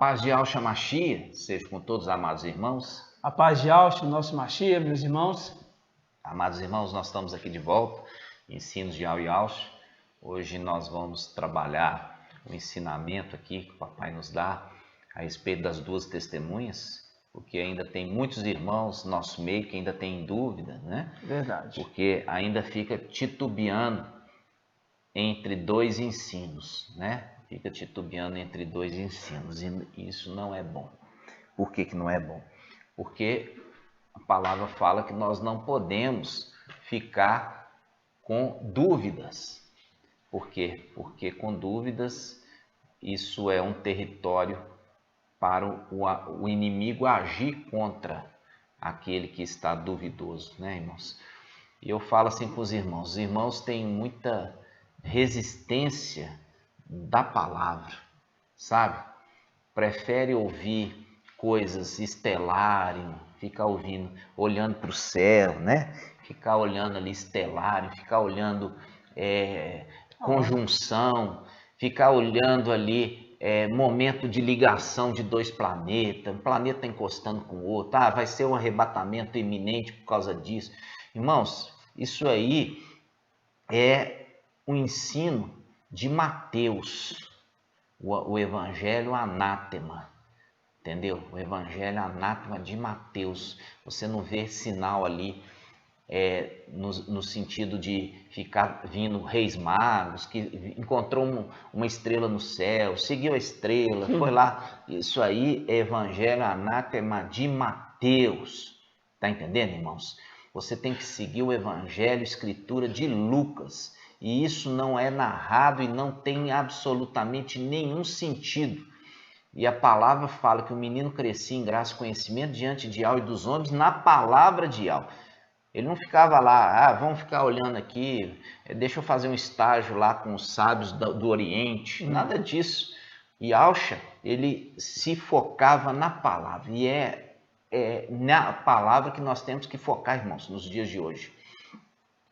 paz de Yahshua Mashiach seja com todos, amados irmãos. A paz de Yahshua, nosso Mashiach, meus irmãos. Amados irmãos, nós estamos aqui de volta, Ensinos de Yahshua. Hoje nós vamos trabalhar o ensinamento aqui que o papai nos dá a respeito das duas testemunhas, porque ainda tem muitos irmãos no nosso meio que ainda tem dúvida, né? Verdade. Porque ainda fica titubeando entre dois ensinos, né? Fica titubeando entre dois ensinos e isso não é bom. Por que não é bom? Porque a palavra fala que nós não podemos ficar com dúvidas. Por quê? Porque com dúvidas isso é um território para o inimigo agir contra aquele que está duvidoso, né, irmãos? E eu falo assim com os irmãos têm muita resistência da palavra, sabe? Prefere ouvir coisas estelares, ficar ouvindo, olhando para o céu, né? Ficar olhando ali estelar, ficar olhando conjunção, ficar olhando ali momento de ligação de dois planetas, um planeta encostando com o outro, vai ser um arrebatamento iminente por causa disso. Irmãos, isso aí é o ensino de Mateus, o evangelho anátema, entendeu? O evangelho anátema de Mateus. Você não vê sinal ali no sentido de ficar vindo reis magos, que encontrou uma estrela no céu, seguiu a estrela, foi lá. Isso aí é evangelho anátema de Mateus. Tá entendendo, irmãos? Você tem que seguir o evangelho, escritura de Lucas. E isso não é narrado e não tem absolutamente nenhum sentido. E a palavra fala que o menino crescia em graça e conhecimento diante de Yahweh e dos homens na palavra de Yahweh. Ele não ficava lá, vamos ficar olhando aqui, deixa eu fazer um estágio lá com os sábios do Oriente. Nada disso. Yahshua, ele se focava na palavra. E é na palavra que nós temos que focar, irmãos, nos dias de hoje.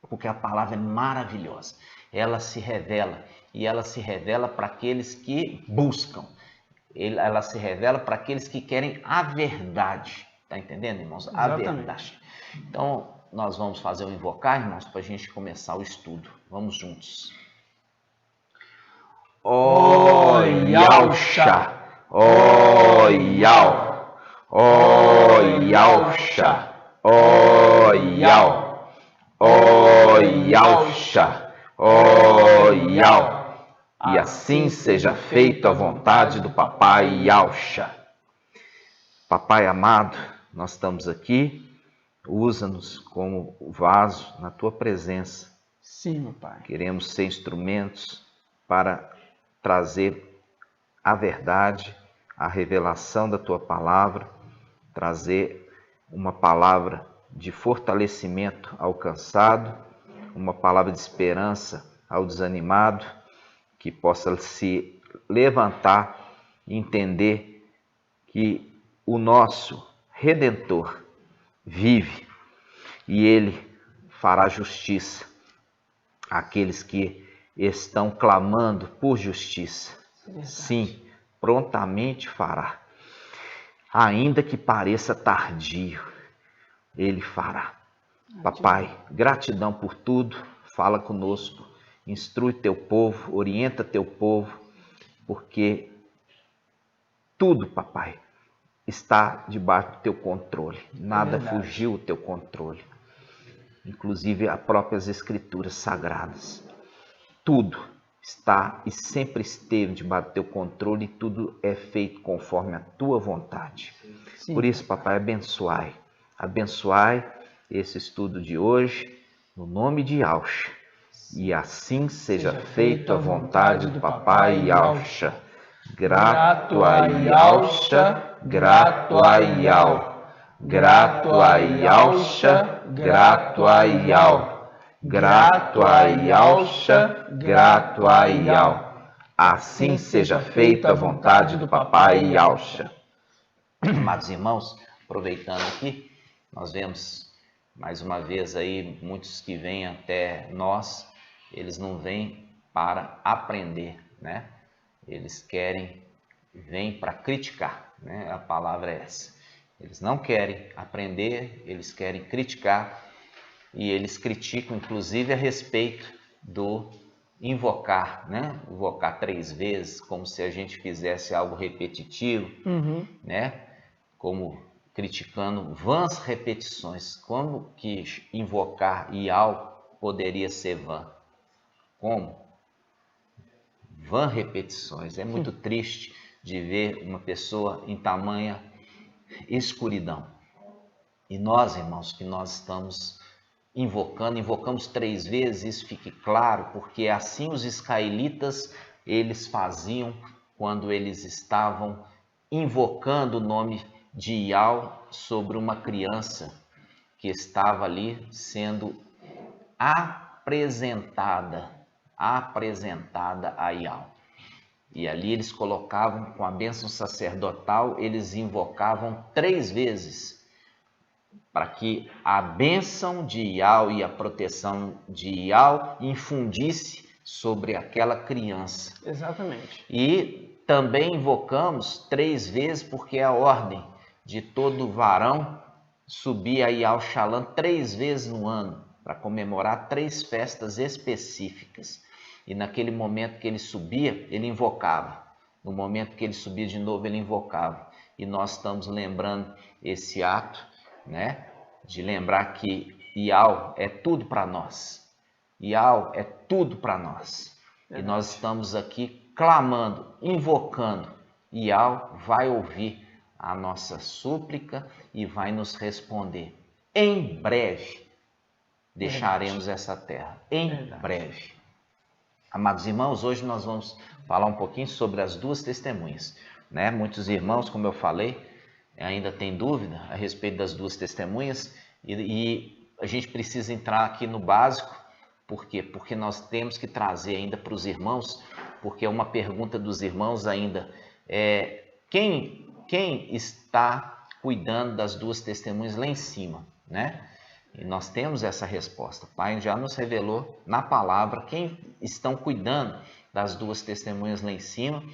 Porque a palavra é maravilhosa. Ela se revela. E ela se revela para aqueles que buscam. Ela se revela para aqueles que querem a verdade. Está entendendo, irmãos? A verdade. Então, nós vamos fazer o invocar, irmãos, para a gente começar o estudo. Vamos juntos. Ó Yahshua, ó Yahweh, ó Yahshua, ó Yahweh, ó Yahshua, ó Yahweh. E assim seja feita a vontade do Papai Yahshua. Papai amado, nós estamos aqui. Usa-nos como vaso na tua presença. Sim, meu Pai. Queremos ser instrumentos para trazer a verdade, a revelação da tua palavra, trazer uma palavra de fortalecimento ao cansado, uma palavra de esperança ao desanimado, que possa se levantar e entender que o nosso Redentor vive e ele fará justiça àqueles que estão clamando por justiça. Sim, prontamente fará. Ainda que pareça tardio, ele fará. Papai, gratidão por tudo. Fala conosco, instrui teu povo, orienta teu povo, porque tudo, papai, está debaixo do teu controle. Nada fugiu do teu controle. Inclusive as próprias escrituras sagradas. Tudo está e sempre esteve debaixo do teu controle e tudo é feito conforme a tua vontade. Sim. Por isso, papai, abençoai esse estudo de hoje no nome de Yahshua. E assim seja feita a vontade do papai Yahshua. Grato a Yahshua, grato a Yahweh, grato a Yahshua, grato a Yahweh, grato a Yahshua, grato a Yahweh. Assim seja feita a vontade do papai Yahshua. Amados irmãos, aproveitando aqui, nós vemos mais uma vez aí muitos que vêm até nós, eles não vêm para aprender, né? Eles querem vêm para criticar, né? A palavra é essa. Eles não querem aprender, eles querem criticar, e eles criticam inclusive a respeito do invocar, né? Invocar 3 vezes, como se a gente fizesse algo repetitivo, né? Como criticando vãs repetições. Como que invocar Ial poderia ser vã? Como? Vã repetições. É muito triste de ver uma pessoa em tamanha escuridão. E nós, irmãos, que nós estamos invocamos 3 vezes, isso fique claro, porque assim os israelitas eles faziam quando eles estavam invocando o nome de Ial sobre uma criança que estava ali sendo apresentada a Ial. E ali eles colocavam, com a bênção sacerdotal, eles invocavam 3 vezes, para que a bênção de Ial e a proteção de Ial infundisse sobre aquela criança. Exatamente. E também invocamos 3 vezes, porque é a ordem de todo varão subir a Ial Shalom 3 vezes no ano, para comemorar 3 festas específicas. E naquele momento que ele subia, ele invocava. No momento que ele subia de novo, ele invocava. E nós estamos lembrando esse ato, né? De lembrar que Ial é tudo para nós. Ial é tudo para nós. E nós estamos aqui clamando, invocando. Ial vai ouvir a nossa súplica e vai nos responder. Em breve deixaremos essa terra. Em breve. Amados irmãos, hoje nós vamos falar um pouquinho sobre as 2 testemunhas, né? Muitos irmãos, como eu falei, ainda têm dúvida a respeito das 2 testemunhas e a gente precisa entrar aqui no básico. Por quê? Porque nós temos que trazer ainda para os irmãos, porque é uma pergunta dos irmãos ainda, quem está cuidando das 2 testemunhas lá em cima, né? E nós temos essa resposta. O Pai já nos revelou na palavra quem estão cuidando das 2 testemunhas lá em cima.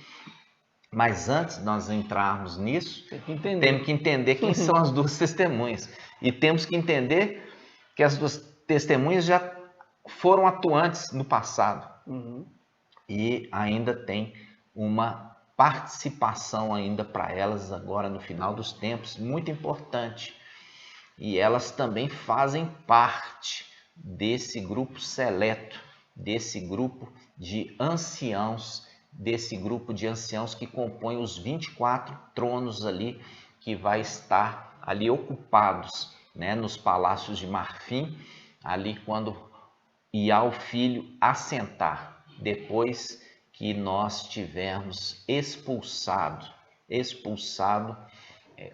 Mas antes de nós entrarmos nisso, temos que entender quem são as 2 testemunhas. E temos que entender que as 2 testemunhas já foram atuantes no passado. E ainda tem uma participação ainda para elas agora no final dos tempos, muito importante. E elas também fazem parte desse grupo seleto, desse grupo de anciãos, que compõem os 24 tronos ali, que vai estar ali ocupados, né, nos palácios de marfim, ali quando Ial filho assentar, depois que nós tivermos expulsado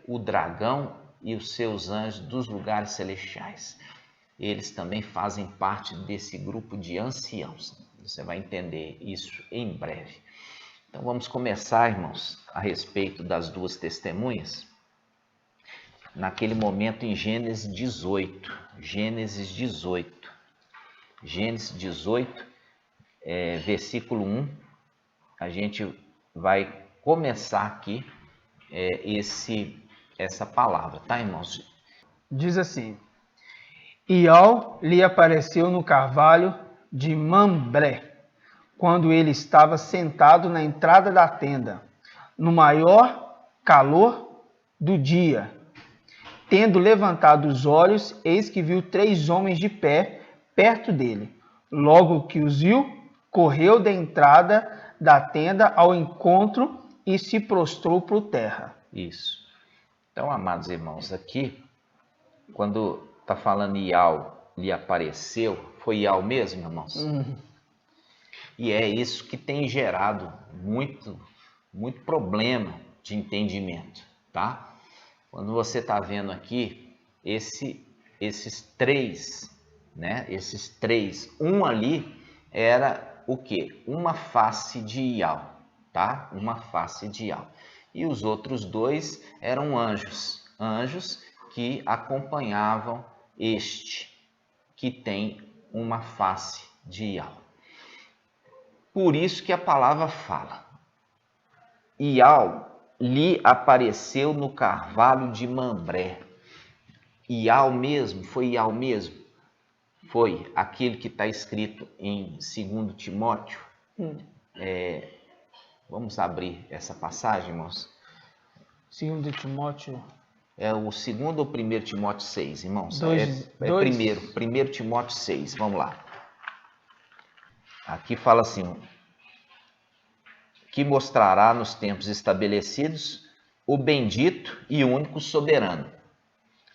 o dragão e os seus anjos dos lugares celestiais. Eles também fazem parte desse grupo de anciãos. Você vai entender isso em breve. Então vamos começar, irmãos, a respeito das 2 testemunhas. Naquele momento em Gênesis 18. Gênesis 18, versículo 1. A gente vai começar aqui essa palavra, tá, irmãos? Diz assim: Ial lhe apareceu no carvalho de Mambré, quando ele estava sentado na entrada da tenda, no maior calor do dia. Tendo levantado os olhos, eis que viu 3 homens de pé perto dele. Logo que os viu, correu da entrada da tenda ao encontro e se prostrou por terra. Isso. Então, amados irmãos, aqui, quando está falando Ial lhe apareceu, foi Ial mesmo, irmãos? E é isso que tem gerado muito problema de entendimento, tá? Quando você está vendo aqui, esses 3, né? Esses 3, um ali era o quê? Uma face de Ial, tá? Uma face de Ial. E os outros 2 eram anjos que acompanhavam este, que tem uma face de Ial. Por isso que a palavra fala, Ial lhe apareceu no carvalho de Mambré. Ial mesmo? Foi Ial mesmo? Foi aquele que está escrito em 2 Timóteo. Vamos abrir essa passagem, irmãos? 2 Timóteo. É o 2º ou 1 Timóteo 6, irmãos? Primeiro Timóteo 6, vamos lá. Aqui fala assim, que mostrará nos tempos estabelecidos o bendito e único soberano,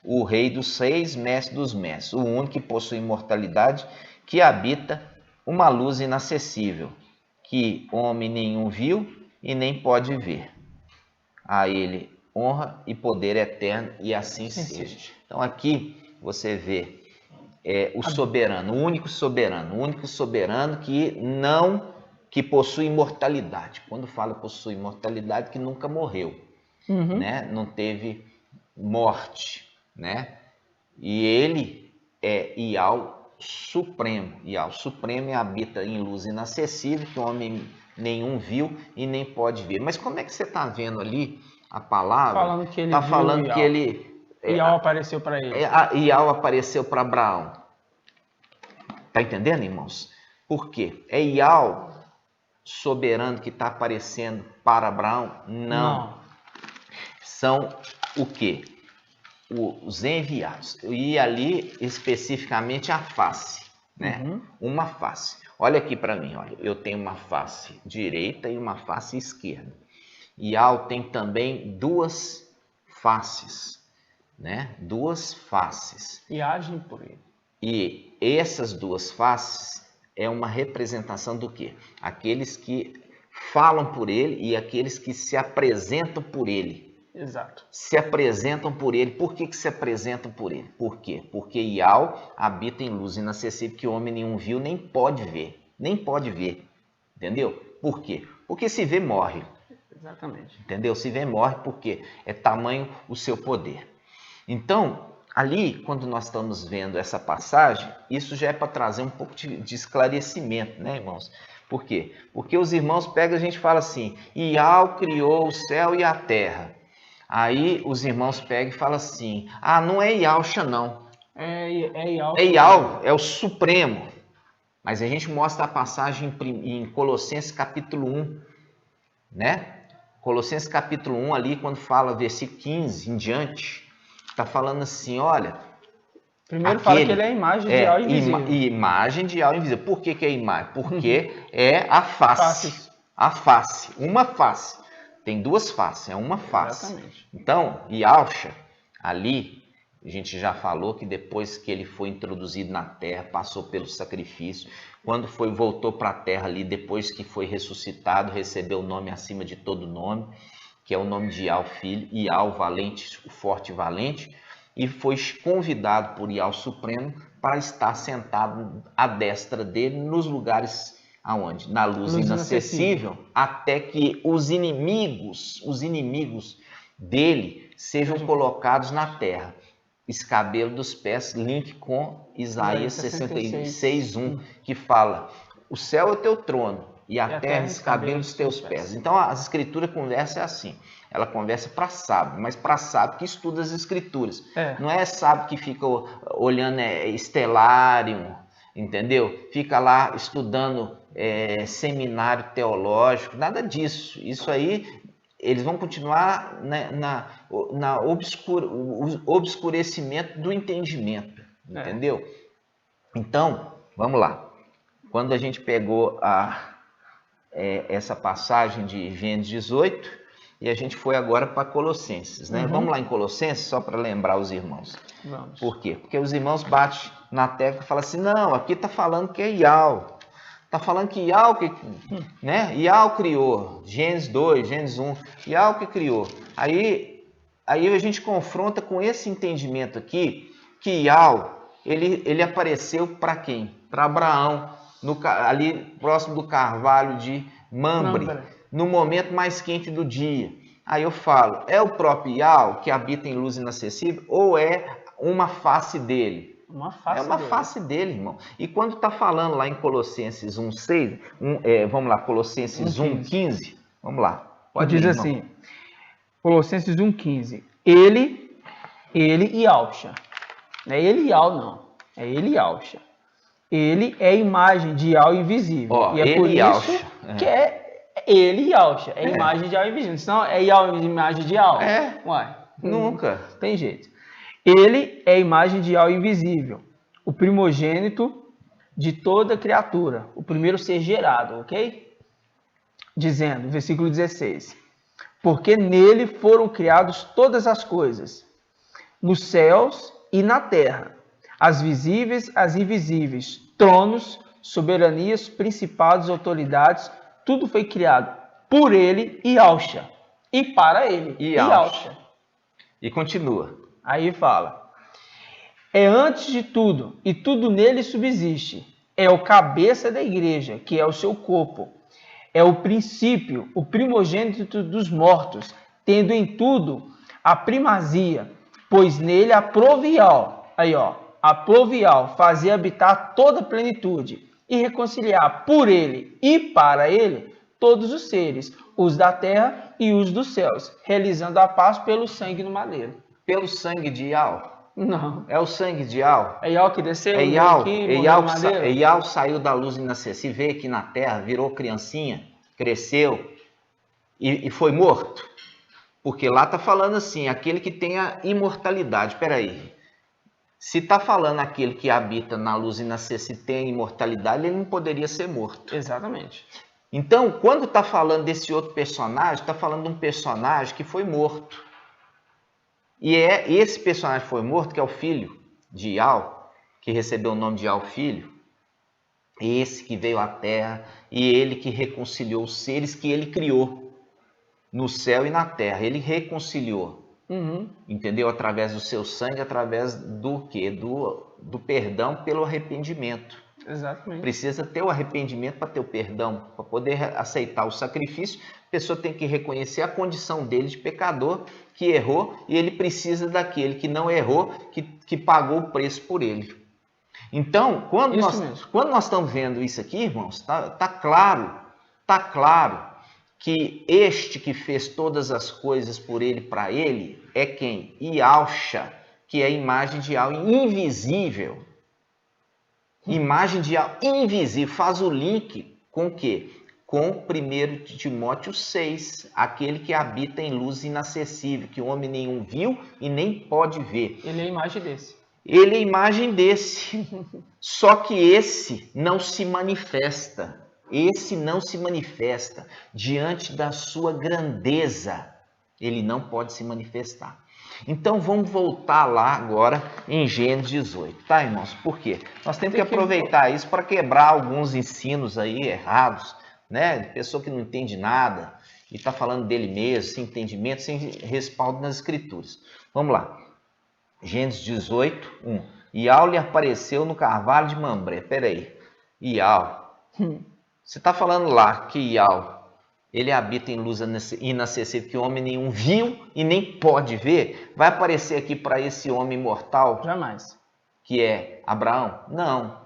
o Rei dos reis, mestre dos mestres, o único que possui imortalidade, que habita uma luz inacessível, que homem nenhum viu e nem pode ver. A ele honra e poder eterno, e assim seja. Então aqui você vê o soberano, o único soberano que possui imortalidade. Quando fala possui imortalidade, que nunca morreu, né? Não teve morte, né? E ele é Ial Supremo. Ial Supremo habita em luz inacessível, que o homem nenhum viu e nem pode ver. Mas como é que você está vendo ali a palavra? Falando que ele está viu falando Ial. que ele... Ial apareceu para ele. Ial apareceu para Abraão. Está entendendo, irmãos? Por quê? É Ial soberano que está aparecendo para Abraão? Não. São o quê? Os enviados. E ali especificamente a face, né? Uma face. Olha aqui para mim, olha. Eu tenho uma face direita e uma face esquerda. Ial tem também 2 faces, né? 2 faces. E agem por ele. E essas 2 faces é uma representação do quê? Aqueles que falam por ele e aqueles que se apresentam por ele. Exato. Se apresentam por ele. Por que se apresentam por ele? Por quê? Porque Ial habita em luz inacessível, que homem nenhum viu, nem pode ver. Nem pode ver. Entendeu? Por quê? Porque se vê, morre. Exatamente. Entendeu? Se vê, morre, porque é tamanho o seu poder. Então, ali, quando nós estamos vendo essa passagem, isso já é para trazer um pouco de esclarecimento, né, irmãos? Por quê? Porque os irmãos pegam e a gente fala assim, Ial criou o céu e a terra. Aí os irmãos pegam e falam assim, não é Ialxa não. É Ial. É Ial, é o Supremo. Mas a gente mostra a passagem em Colossenses capítulo 1, né? Colossenses capítulo 1 ali, quando fala versículo 15 em diante, está falando assim, olha... Primeiro fala que ele é a imagem de Ial invisível. Imagem de Ial invisível. Por que é imagem? Porque é a face. A face, uma face. Tem 2 faces, é uma face. Exatamente. Então, Ialxa, ali, a gente já falou que depois que ele foi introduzido na terra, passou pelo sacrifício, quando voltou para a terra ali, depois que foi ressuscitado, recebeu o nome acima de todo nome, que é o nome de Ial Filho, Ial Valente, o forte e valente, e foi convidado por Ial Supremo para estar sentado à destra dele nos lugares... Aonde? Na luz inacessível, até que os inimigos dele sejam colocados na terra. Escabelo dos pés, link com Isaías 66:1, que fala, o céu é o teu trono e a terra escabelo dos teus pés. Então, as escrituras conversam assim, ela conversa para sábio, mas para sábio que estuda as escrituras. Não é sábio que fica olhando Estelário, entendeu? Fica lá estudando seminário teológico, nada disso. Isso aí, eles vão continuar na obscurecimento do entendimento, entendeu? Então, vamos lá. Quando a gente pegou essa passagem de Gênesis 18, e a gente foi agora para Colossenses, né? Vamos lá em Colossenses, só para lembrar os irmãos. Vamos. Por quê? Porque os irmãos batem na tecla e falam assim, não, aqui está falando que é Ial. Está falando que Ial, né? Ial criou, Gênesis 2, Gênesis 1, Ial que criou. Aí a gente confronta com esse entendimento aqui, que Ial, ele apareceu para quem? Para Abraão, ali próximo do carvalho de Mambre, no momento mais quente do dia. Aí eu falo, é o próprio Ial que habita em luz inacessível ou é uma face dele? É uma face dele, irmão. E quando está falando lá em Colossenses 1:6, vamos lá, Colossenses 1:15, vamos lá. Pode diz ir, assim, Colossenses 1,15. Ele e Alcha. Não é ele e Al, não. É ele e Alcha. Ele é a imagem de Al invisível. Ó, e é por ele e isso Alcha. que é ele e Alcha. É a imagem de Al invisível. Senão é Al imagem de Al. É. Uai, Nunca. tem jeito. Ele é a imagem de Al invisível. O primogênito de toda criatura. O primeiro ser gerado, ok? Dizendo, versículo 16. Porque nele foram criadas todas as coisas, nos céus e na terra, as visíveis, as invisíveis, tronos, soberanias, principados, autoridades, tudo foi criado por ele e Alcha, e para ele E Alcha. E continua. Aí fala, é antes de tudo, e tudo nele subsiste, é o cabeça da igreja, que é o seu corpo, é o princípio, o primogênito dos mortos, tendo em tudo a primazia, pois nele aprouve-ao, fazer habitar toda a plenitude e reconciliar por ele e para ele todos os seres, os da terra e os dos céus, realizando a paz pelo sangue no madeiro. Pelo sangue de Ial? Não. É o sangue de Ial? É Ial que desceu? É Ial, aqui, Ial saiu da luz inacessível, veio aqui na terra, virou criancinha, cresceu e foi morto. Porque lá está falando assim, aquele que tem a imortalidade. Espera aí. Se está falando aquele que habita na luz inacessível e tem a imortalidade, ele não poderia ser morto. Exatamente. Então, quando está falando desse outro personagem, está falando de um personagem que foi morto. E é esse personagem que foi morto, que é o filho de Ial, que recebeu o nome de Ial Filho, esse que veio à terra e ele que reconciliou os seres que ele criou no céu e na terra. Ele reconciliou, entendeu? Através do seu sangue, através do quê? Do perdão pelo arrependimento. Exatamente. Precisa ter o arrependimento para ter o perdão, para poder aceitar o sacrifício. A pessoa tem que reconhecer a condição dele de pecador, que errou, e ele precisa daquele que não errou, que pagou o preço por ele. Então, quando nós estamos vendo isso aqui, irmãos, tá claro que este que fez todas as coisas por ele, para ele, é quem? Ialcha, que é a imagem de Ial invisível. Imagem de Ial invisível. Faz o link com o quê? Com 1 Timóteo 6, aquele que habita em luz inacessível, que o homem nenhum viu e nem pode ver. Ele é a imagem desse. Ele é a imagem desse. Só que esse não se manifesta. Esse não se manifesta diante da sua grandeza. Ele não pode se manifestar. Então vamos voltar lá agora em Gênesis 18, tá, irmãos? Por quê? Nós temos que aproveitar isso para quebrar alguns ensinos aí errados, né? Pessoa que não entende nada e está falando dele mesmo, sem entendimento, sem respaldo nas escrituras. Vamos lá. Gênesis 18, 1. Ial lhe apareceu no carvalho de Mambré. Peraí. Ial. Você está falando lá que Ial, ele habita em luz inacessível, que homem nenhum viu e nem pode ver? Vai aparecer aqui para esse homem mortal? Jamais. Que é Abraão? Não.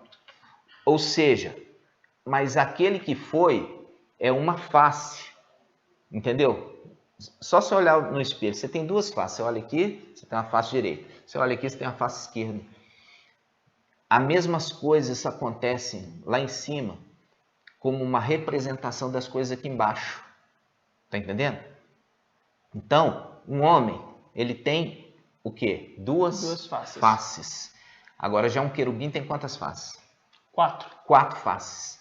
Ou seja, mas aquele que foi é uma face. Entendeu? Só você olhar no espelho, você tem duas faces. Você olha aqui, você tem uma face direita. Você olha aqui, você tem a face esquerda. As mesmas coisas acontecem lá em cima, como uma representação das coisas aqui embaixo. Está entendendo? Então, um homem, ele tem o quê? Duas faces. Agora, já um querubim tem quantas faces? 4. 4 faces.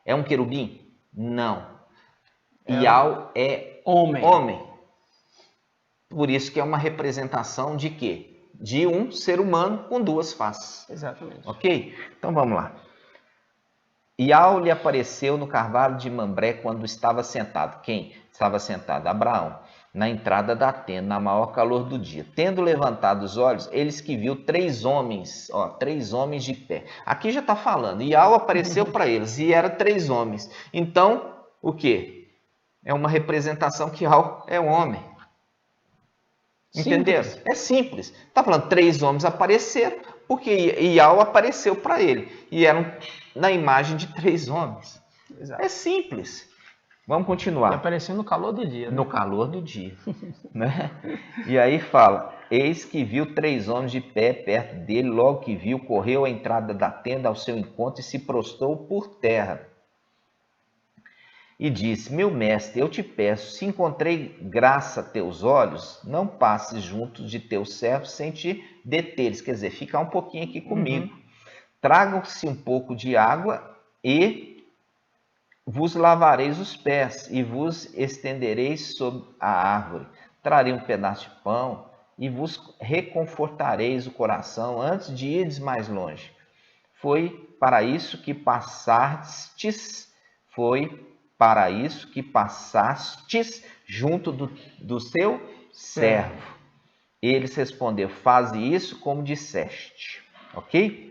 É um querubim? Não. Ial é homem. Por isso que é uma representação de quê? De um ser humano com 2 faces. Exatamente. Ok? Então vamos lá. Ial lhe apareceu no carvalho de Mambré quando estava sentado. Quem estava sentado? Abraão. Na entrada da tenda, na maior calor do dia. Tendo levantado os olhos, eles que viu 3 homens, 3 homens de pé. Aqui já está falando. Ial apareceu para eles e eram 3 homens. Então, o quê? É uma representação que Ial é um homem. Entenderam? É simples. Está falando 3 homens apareceram porque Ial apareceu para ele. E eram na imagem de 3 homens. Exato. É simples. Vamos E continuar. apareceu no calor do dia, né? No calor do dia. Né? E aí fala, eis que viu 3 homens de pé perto dele, logo que viu, correu à entrada da tenda ao seu encontro e se prostrou por terra. E disse, meu mestre, eu te peço, se encontrei graça a teus olhos, não passes junto de teus servos sem te deteres, quer dizer, ficar um pouquinho aqui comigo. Tragam-se um pouco de água e vos lavareis os pés e vos estendereis sobre a árvore. Trarei um pedaço de pão e vos reconfortareis o coração antes de irdes mais longe. Foi para isso que passastes junto do seu servo. Eles responderam, faze isso como disseste. Ok?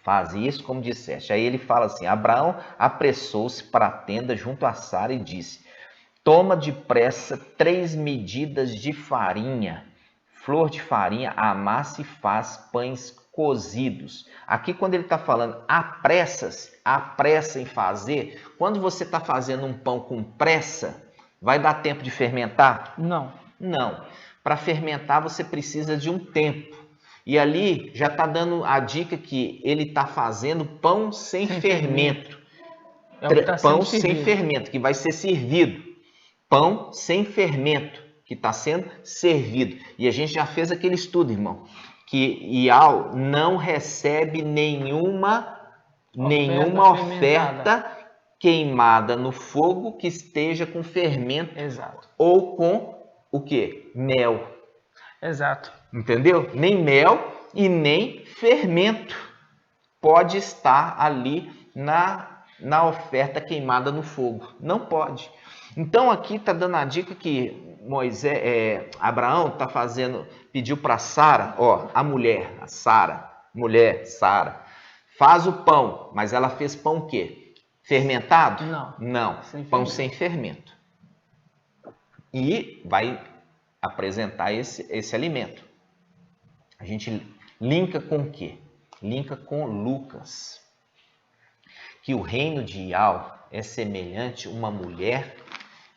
Faze isso como disseste. Aí ele fala assim, Abraão apressou-se para a tenda junto a Sara e disse, toma depressa 3 medidas de farinha, flor de farinha, amassa e faz pães cozidos. Aqui quando ele está falando apressa em fazer, quando você está fazendo um pão com pressa, vai dar tempo de fermentar? Não. Não. Para fermentar você precisa de um tempo. E ali já está dando a dica que ele está fazendo pão sem fermento. É o que tá Pão sendo sem servido. fermento, que vai ser servido. Pão sem fermento, que está sendo servido. E a gente já fez aquele estudo, irmão, que Ial não recebe nenhuma oferta queimada no fogo que esteja com fermento. Exato. Ou com o quê? Mel. Exato. Entendeu? Nem mel e nem fermento pode estar ali na oferta queimada no fogo. Não pode. Então aqui está dando a dica que Abraão está pediu para Sara, a mulher, a Sara, faz o pão, mas ela fez pão o quê? Fermentado? Não. Pão sem fermento. E vai apresentar esse alimento. A gente linka com o quê? Linka com Lucas. Que o reino de Ial é semelhante a uma mulher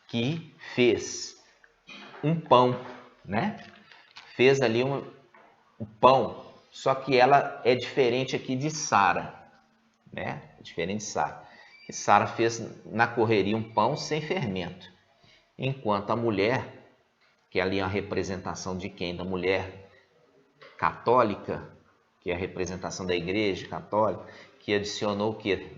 que fez um pão, né? Fez ali um pão, só que ela é diferente aqui de Sara, né? Diferente de Sara. Que Sara fez na correria um pão sem fermento. Enquanto a mulher, que ali é a representação de quem? Da mulher católica, que é a representação da igreja católica, que adicionou o quê?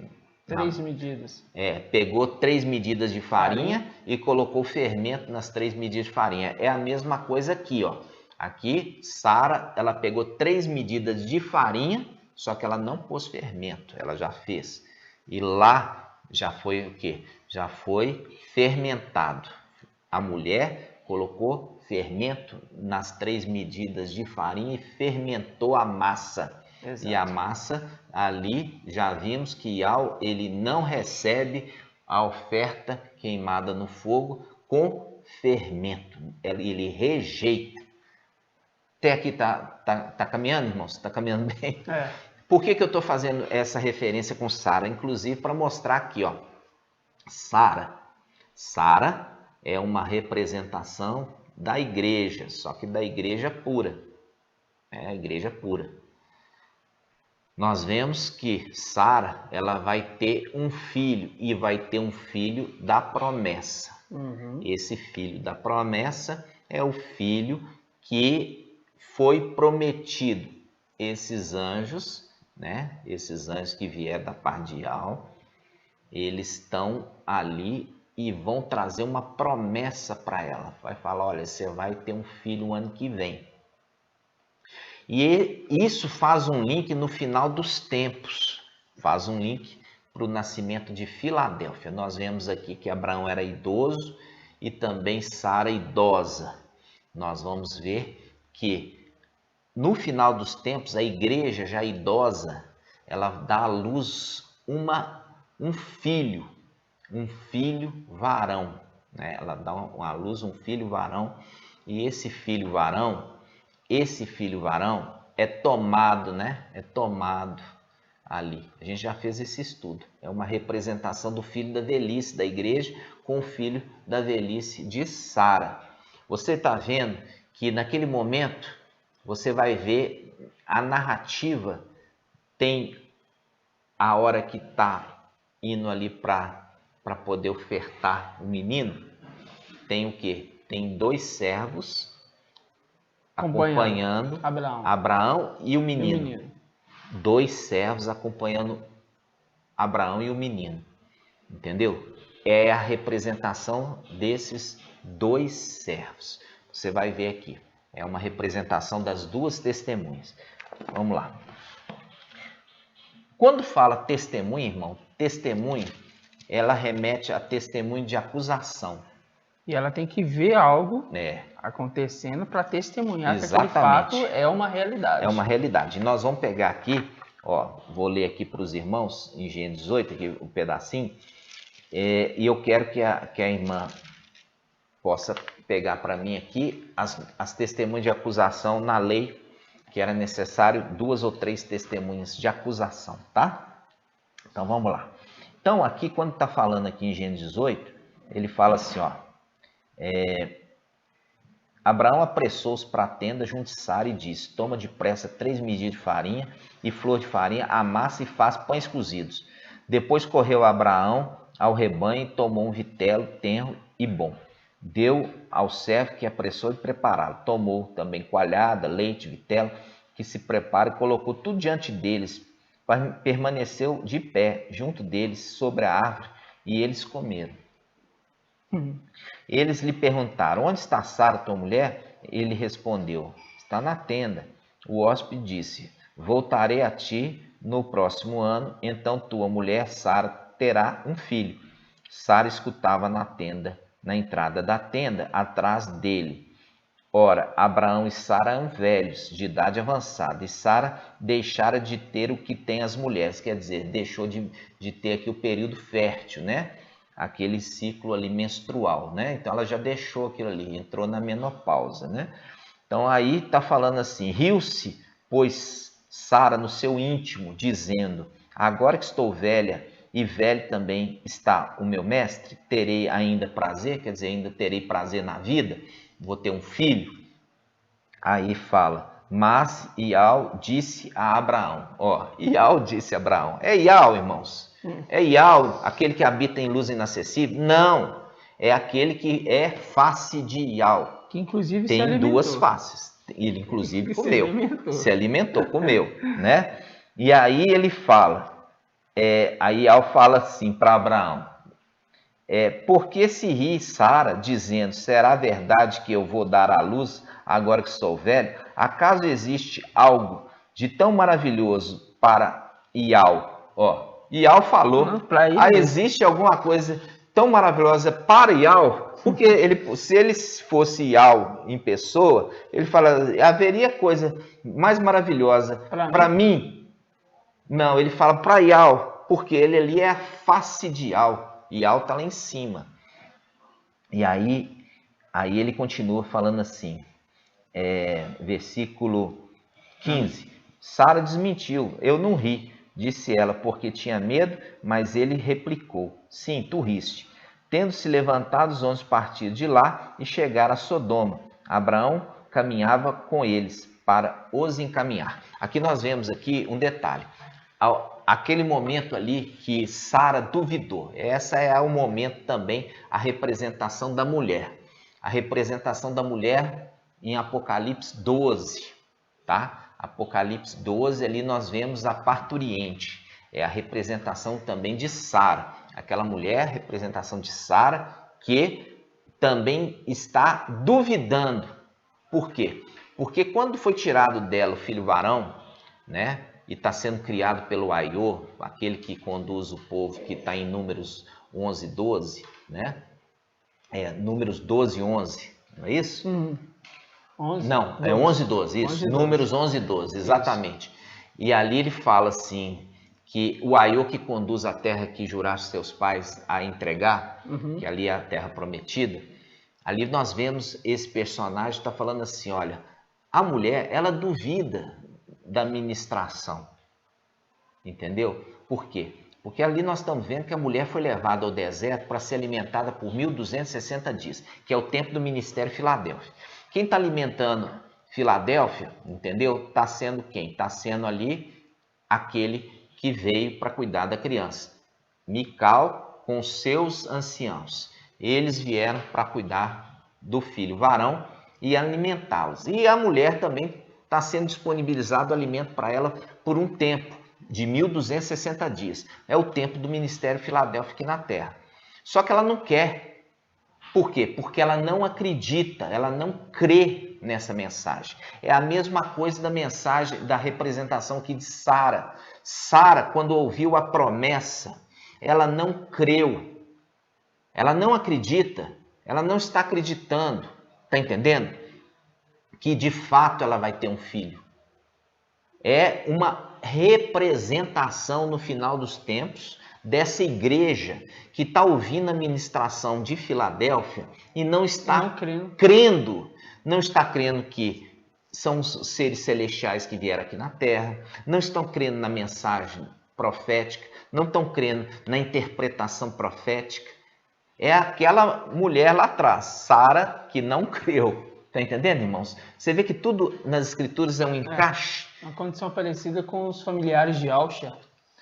3 medidas. Pegou 3 medidas de farinha e colocou fermento nas 3 medidas de farinha. É a mesma coisa aqui, ó. Aqui, Sara, ela pegou 3 medidas de farinha, só que ela não pôs fermento, ela já fez. E lá já foi o quê? Já foi fermentado. A mulher colocou fermento nas 3 medidas de farinha e fermentou a massa. Exato. E a massa ali já vimos que Ial ele não recebe a oferta queimada no fogo com fermento. Ele rejeita. Até aqui tá caminhando, irmãos? Está caminhando bem? Por que eu estou fazendo essa referência com Sara? Inclusive para mostrar aqui, ó. Sara é uma representação da igreja, só que da igreja pura. É a igreja pura. Nós vemos que Sara, ela vai ter um filho e vai ter um filho da promessa. Esse filho da promessa é o filho que foi prometido. Esses anjos, né? Esses anjos que vieram da parte de Ial, eles estão ali e vão trazer uma promessa para ela. Vai falar, olha, você vai ter um filho o ano que vem. E isso faz um link no final dos tempos, faz um link para o nascimento de Filadélfia. Nós vemos aqui que Abraão era idoso e também Sara idosa. Nós vamos ver que no final dos tempos, a igreja já idosa, ela dá à luz um filho varão, né? Ela dá à luz um filho varão, e esse filho varão é tomado, né? É tomado ali. A gente já fez esse estudo. É uma representação do filho da velhice da igreja com o filho da velhice de Sara. Você está vendo que naquele momento você vai ver a narrativa tem a hora que está indo ali para poder ofertar o menino, tem o quê? Tem 2 servos acompanhando Abraão e o menino. 2 servos acompanhando Abraão e o menino. Entendeu? É a representação desses 2 servos. Você vai ver aqui. É uma representação das 2 testemunhas. Vamos lá. Quando fala testemunha, irmão, testemunha, ela remete a testemunho de acusação. E ela tem que ver algo acontecendo para testemunhar Exatamente. que aquele fato é uma realidade. É uma realidade. E nós vamos pegar aqui, ó, vou ler aqui para os irmãos, em Gênesis 18, aqui um pedacinho, e eu quero que a irmã possa pegar para mim aqui as testemunhas de acusação na lei, que era necessário 2 ou 3 testemunhas de acusação, tá? Então vamos lá. Então aqui, quando está falando aqui em Gênesis 18, ele fala assim, ó, Abraão apressou-se para a tenda junto de Sara e disse, toma depressa 3 medidas de farinha e flor de farinha, amassa e faz pães cozidos. Depois correu Abraão ao rebanho e tomou um vitelo tenro e bom. Deu ao servo que apressou de prepará-lo. Tomou também coalhada, leite, vitelo, que se prepara e colocou tudo diante deles. Permaneceu de pé junto deles sobre a árvore e eles comeram. Eles lhe perguntaram, onde está Sara, tua mulher? Ele respondeu, está na tenda. O hóspede disse, voltarei a ti no próximo ano, então tua mulher Sara terá um filho. Sara escutava na tenda, na entrada da tenda, atrás dele. Ora, Abraão e Sara eram velhos, de idade avançada, e Sara deixara de ter o que tem as mulheres, quer dizer, deixou de ter aqui o período fértil, né? Aquele ciclo ali menstrual, né? Então ela já deixou aquilo ali, entrou na menopausa, né? Então aí está falando assim, riu-se, pois Sara no seu íntimo, dizendo, agora que estou velha e velho também está o meu mestre, terei ainda prazer, quer dizer, ainda terei prazer na vida, vou ter um filho. Aí fala, mas Ial disse a Abraão, ó, Ial disse a Abraão, é Ial, irmãos? É Ial, aquele que habita em luz inacessível? Não, é aquele que é face de Ial. Que inclusive tem 2 faces. Ele inclusive comeu, se alimentou, comeu, né? E aí ele fala, aí Ial fala assim para Abraão, por que se ri Sara, dizendo, será verdade que eu vou dar à luz agora que sou velho? Acaso existe algo de tão maravilhoso para Ial? Ó, Ial falou, existe alguma coisa tão maravilhosa para Ial? Porque se ele fosse Ial em pessoa, ele fala, haveria coisa mais maravilhosa para mim? Não, ele fala para Ial, porque ele ali é a face de Ial. Ial está lá em cima. E aí ele continua falando assim, versículo 15. Sara desmentiu, eu não ri, disse ela, porque tinha medo, mas ele replicou, sim, tu riste. Tendo-se levantado, os homens partiram de lá e chegaram a Sodoma. Abraão caminhava com eles para os encaminhar. Aqui nós vemos aqui um detalhe. Aquele momento ali que Sara duvidou. Essa é o momento também, a representação da mulher. A representação da mulher em Apocalipse 12, tá? Apocalipse 12, ali nós vemos a parturiente. É a representação também de Sara. Aquela mulher, representação de Sara, que também está duvidando. Por quê? Porque quando foi tirado dela o filho varão, né? E está sendo criado pelo Aiô, aquele que conduz o povo, que está em Números 11, 12, né? Números 12, 11, não é isso? 11, não, 12. 11, 12, isso. 11, Números 11, 12, exatamente. Isso. E ali ele fala assim, que o Aiô que conduz a terra que juraste seus pais a entregar, que ali é a terra prometida, ali nós vemos esse personagem está falando assim, olha, a mulher, ela duvida da ministração. Entendeu? Por quê? Porque ali nós estamos vendo que a mulher foi levada ao deserto para ser alimentada por 1260 dias, que é o tempo do ministério Filadélfia. Quem está alimentando Filadélfia, entendeu? Está sendo quem? Está sendo ali aquele que veio para cuidar da criança. Mical com seus anciãos. Eles vieram para cuidar do filho varão e alimentá-los. E a mulher também está sendo disponibilizado alimento para ela por um tempo de 1260 dias. É o tempo do ministério Filadélfia aqui na terra. Só que ela não quer. Por quê? Porque ela não acredita, ela não crê nessa mensagem. É a mesma coisa da mensagem, da representação aqui de Sara. Sara, quando ouviu a promessa, ela não creu. Ela não acredita, ela não está acreditando. Está entendendo? Que de fato ela vai ter um filho. É uma representação no final dos tempos dessa igreja que está ouvindo a ministração de Filadélfia e não está crendo. Não está crendo que são os seres celestiais que vieram aqui na terra, não estão crendo na mensagem profética, não estão crendo na interpretação profética. É aquela mulher lá atrás, Sara, que não creu. Está entendendo, irmãos? Você vê que tudo nas escrituras é um encaixe. Uma condição parecida com os familiares de Alcha.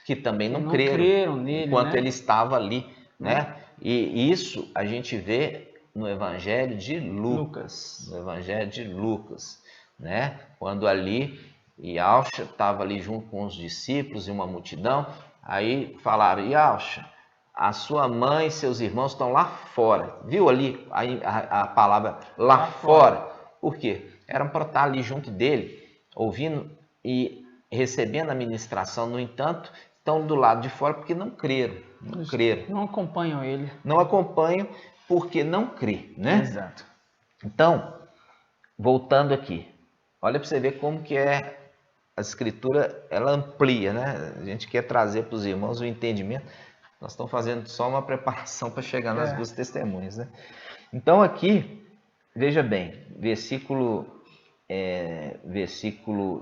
Que também não creram nele, enquanto ele estava ali, né? E isso a gente vê no Evangelho de Lucas. No Evangelho de Lucas, né? Quando ali Alcha estava ali junto com os discípulos e uma multidão, aí falaram: Alcha, a sua mãe e seus irmãos estão lá fora. Viu ali a palavra lá fora? Por quê? Eram para estar ali junto dele, ouvindo e recebendo a ministração. No entanto, estão do lado de fora porque não creram. Não acompanham ele. Não acompanham porque não crê, né? Exato. Então, voltando aqui, olha para você ver como que é a escritura, ela amplia, né? A gente quer trazer para os irmãos o entendimento. Nós estamos fazendo só uma preparação para chegar nas duas testemunhas, né? Então aqui, veja bem, versículo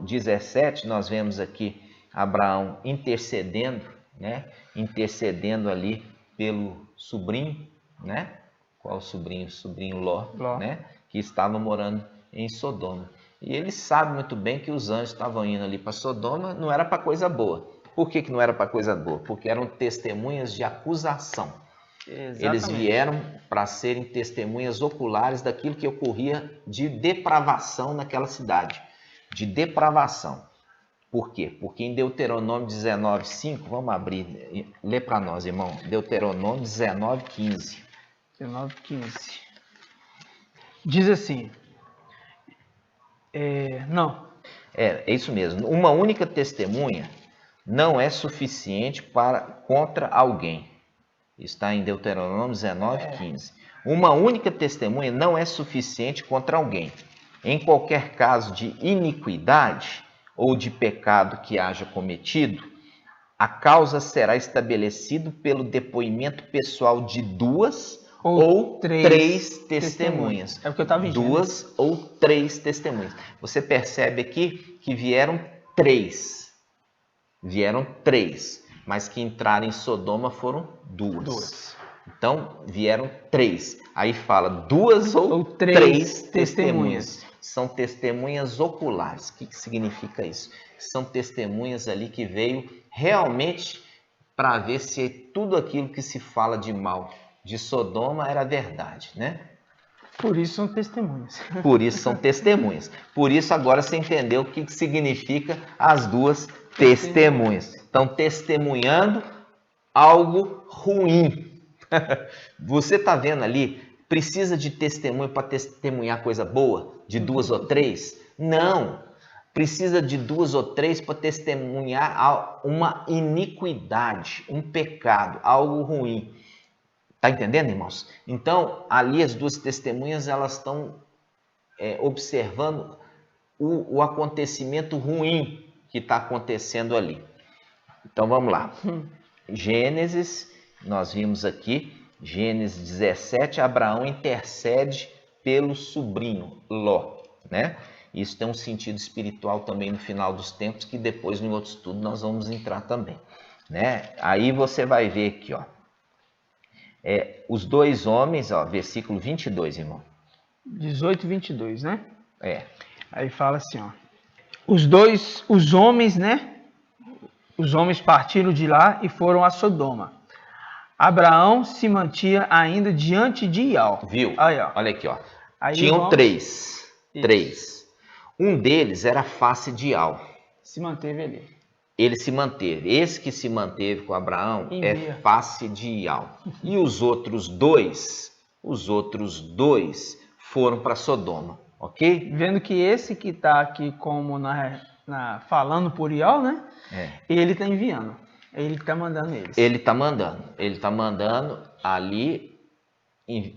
17, nós vemos aqui Abraão intercedendo, né? Intercedendo ali pelo sobrinho, né? Qual sobrinho? Sobrinho Ló, né? Que estava morando em Sodoma. E ele sabe muito bem que os anjos estavam indo ali para Sodoma, não era para coisa boa. Por que não era para coisa boa? Porque eram testemunhas de acusação. Exatamente. Eles vieram para serem testemunhas oculares daquilo que ocorria de depravação naquela cidade. De depravação. Por quê? Porque em Deuteronômio 19:5, vamos abrir, lê para nós, irmão. Deuteronômio 19:15. 19:15. Diz assim. É isso mesmo. Uma única testemunha não é suficiente contra alguém. Está em Deuteronômio 19:15. Uma única testemunha não é suficiente contra alguém. Em qualquer caso de iniquidade ou de pecado que haja cometido, a causa será estabelecida pelo depoimento pessoal de 2 ou 3 testemunhas. É o que eu estava dizendo. 2 ou 3 testemunhas. Você percebe aqui que vieram 3. Vieram 3, mas que entraram em Sodoma foram 2. Então, vieram 3. Aí fala 2 ou 3 testemunhas. São testemunhas oculares. O que significa isso? São testemunhas ali que veio realmente para ver se tudo aquilo que se fala de mal de Sodoma era verdade, né? Por isso são testemunhas. Por isso são testemunhas. Por isso agora você entendeu o que significa as 2 testemunhas. Estão testemunhando algo ruim. Você está vendo ali, precisa de testemunho para testemunhar coisa boa? De 2 ou 3? Não. Precisa de 2 ou 3 para testemunhar uma iniquidade, um pecado, algo ruim. Está entendendo, irmãos? Então, ali as 2 testemunhas, elas estão observando o acontecimento ruim que está acontecendo ali. Então, vamos lá. Gênesis, nós vimos aqui, Gênesis 17, Abraão intercede pelo sobrinho Ló, né? Isso tem um sentido espiritual também no final dos tempos, que depois no outro estudo nós vamos entrar também, né? Aí você vai ver aqui, ó, os dois homens, ó, versículo 22, irmão. 18 e 22, né? É. Aí fala assim, ó. Os homens, né? Os homens partiram de lá e foram a Sodoma. Abraão se mantinha ainda diante de Ial. Viu? Aí, ó. Olha aqui, ó. Aí Tinham vamos... três. Isso. Três. Um deles era a face de Ial. Se manteve ali. Ele se manteve. Esse que se manteve com Abraão Envia. é face de Ial. E os outros dois foram para Sodoma, ok? Vendo que esse que está aqui como falando por Ial, né? Ele está enviando. Ele está mandando eles. Ele está mandando ali.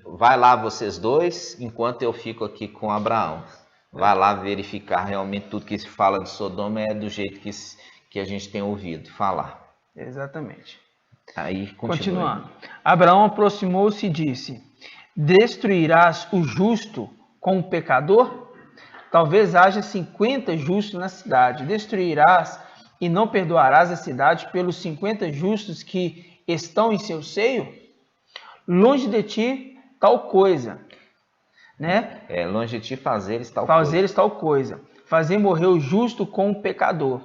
Vai lá vocês dois, enquanto eu fico aqui com Abraão. Vai lá verificar realmente tudo que se fala de Sodoma é do jeito que a gente tem ouvido falar. Exatamente. Aí, continuando. Abraão aproximou-se e disse: destruirás o justo com o pecador? Talvez haja 50 justos na cidade. Destruirás e não perdoarás a cidade pelos 50 justos que estão em seu seio? Longe de ti tal coisa, né? Longe de ti fazeres tal coisa. Fazer morrer o justo com o pecador,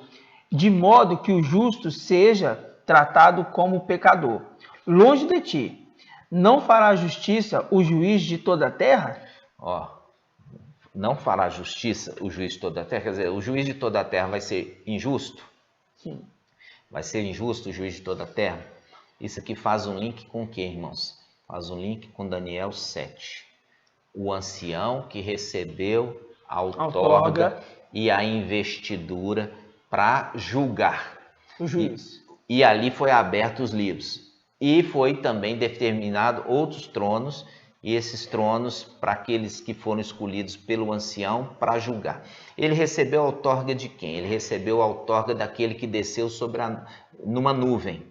de modo que o justo seja tratado como pecador. Longe de ti, não fará justiça o juiz de toda a terra? Não fará justiça o juiz de toda a terra? Quer dizer, o juiz de toda a terra vai ser injusto? Sim. Vai ser injusto o juiz de toda a terra? Isso aqui faz um link com o que, irmãos? Faz um link com Daniel 7. O ancião que recebeu a outorga e a investidura para julgar. O juiz. E ali foi aberto os livros. E foi também determinado outros tronos, e esses tronos para aqueles que foram escolhidos pelo ancião para julgar. Ele recebeu a outorga de quem? Ele recebeu a outorga daquele que desceu numa nuvem.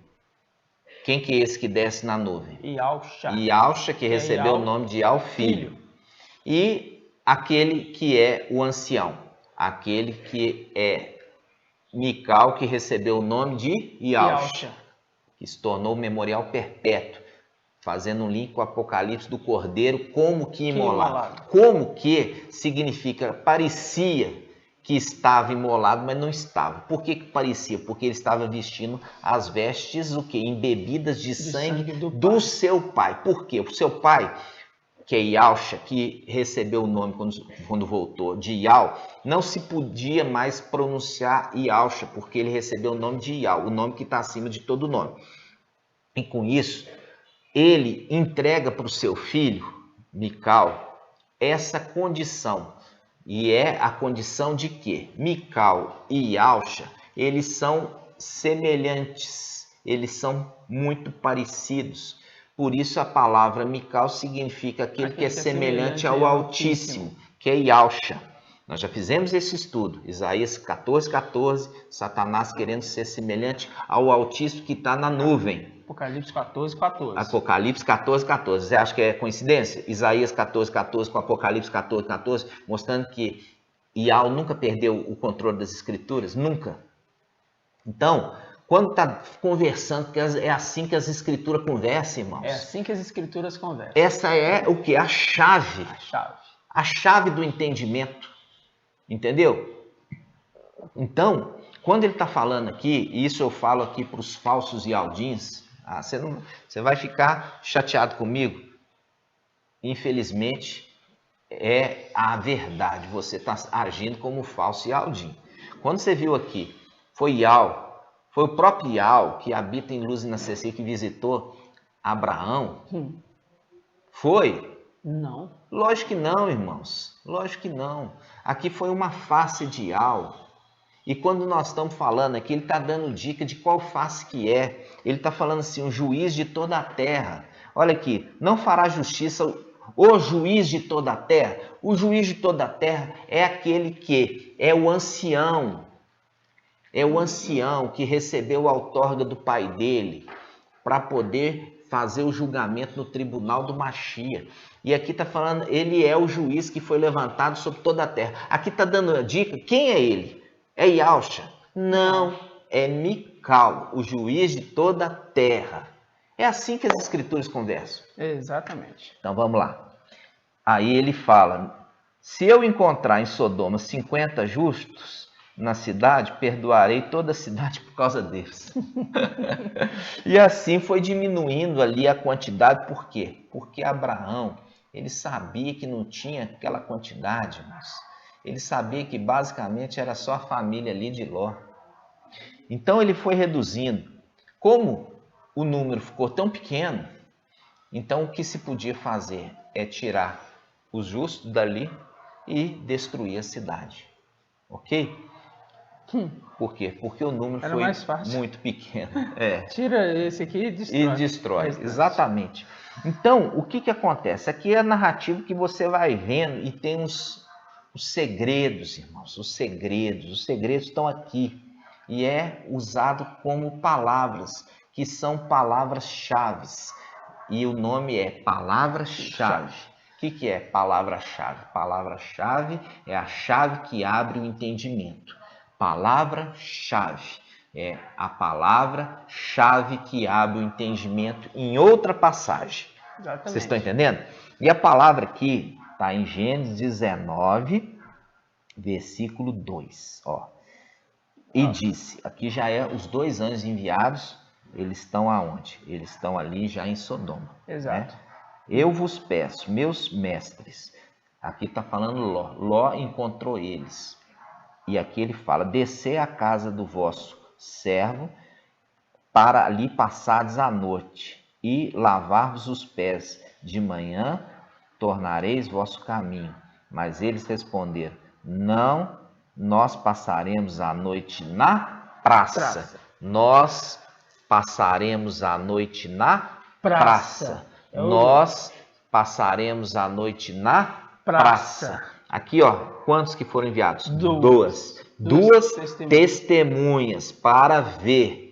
Quem que é esse que desce na nuvem? Ialcha, que recebeu o nome de Ial, filho. E aquele que é o ancião, aquele que é Mical, que recebeu o nome de Ialcha, que se tornou memorial perpétuo, fazendo um link com o Apocalipse do Cordeiro, como que imolado. Como que significa, parecia que estava imolado, mas não estava. Por que parecia? Porque ele estava vestindo as vestes, o quê? Embebidas de sangue do seu pai. Por quê? O seu pai, que é Ialcha, que recebeu o nome quando voltou de Ial, não se podia mais pronunciar Ialcha, porque ele recebeu o nome de Ial, o nome que está acima de todo nome. E com isso, ele entrega para o seu filho, Mical, essa condição. E é a condição de que Mical e Ialcha, eles são semelhantes, eles são muito parecidos. Por isso a palavra Mical significa aquele que é semelhante ao Altíssimo, que é Ialcha. Nós já fizemos esse estudo, Isaías 14:14, Satanás querendo ser semelhante ao Altíssimo que está na nuvem. Apocalipse 14:14. Apocalipse 14:14. Você acha que é coincidência? Isaías 14:14 com Apocalipse 14:14, mostrando que Ial nunca perdeu o controle das escrituras, nunca. Então, quando está conversando, porque é assim que as escrituras conversam, irmãos. É assim que as escrituras conversam. Essa é o que? A chave. A chave do entendimento. Entendeu? Então, quando ele está falando aqui, e isso eu falo aqui para os falsos ialdins, você vai ficar chateado comigo? Infelizmente, é a verdade. Você está agindo como falso ialdim. Quando você viu aqui, foi Ial. Foi o próprio Ial que habita em Luz e Nascer que visitou Abraão? Foi? Não. Lógico que não, irmãos. Lógico que não. Aqui foi uma face de Ial. E quando nós estamos falando aqui, ele está dando dica de qual face que é. Ele está falando assim, o juiz de toda a terra. Olha aqui, não fará justiça o juiz de toda a terra. O juiz de toda a terra é aquele que é o ancião. É o ancião que recebeu a outorga do pai dele para poder fazer o julgamento no tribunal do Machia. E aqui está falando, ele é o juiz que foi levantado sobre toda a terra. Aqui está dando a dica, quem é ele? É Yahusha? Não, é Mical, o juiz de toda a terra. É assim que as escrituras conversam. Exatamente. Então vamos lá. Aí ele fala, se eu encontrar em Sodoma 50 justos na cidade, perdoarei toda a cidade por causa deles. E assim foi diminuindo ali a quantidade, por quê? Porque Abraão, ele sabia que não tinha aquela quantidade, irmãos. Ele sabia que basicamente era só a família ali de Ló. Então ele foi reduzindo. Como o número ficou tão pequeno, então o que se podia fazer é tirar os justos dali e destruir a cidade. Ok? Por quê? Porque o número Era foi mais fácil. muito pequeno. Tira esse aqui e destrói. E destrói, exatamente. Então, o que acontece? Aqui é a narrativa que você vai vendo e tem os segredos, irmãos. Os segredos estão aqui. E é usado como palavras, que são palavras-chave. E o nome é palavra-chave. O que é palavra-chave? Palavra-chave é a chave que abre o entendimento. Palavra-chave é a palavra-chave que abre o entendimento em outra passagem. Exatamente. Vocês estão entendendo? E a palavra aqui está em Gênesis 19, versículo 2. Ó. E disse, aqui já é os 2 anjos enviados, eles estão aonde? Eles estão ali já em Sodoma. Exato. Né? Eu vos peço, meus mestres, aqui está falando Ló. Ló encontrou eles. E aqui ele fala, descer à casa do vosso servo, para ali passardes a noite, e lavar-vos os pés. De manhã tornareis vosso caminho. Mas eles responderam, não, nós passaremos a noite na praça. Nós passaremos a noite na praça. Nós passaremos a noite na praça. Aqui, ó, quantos que foram enviados? Duas testemunhas para ver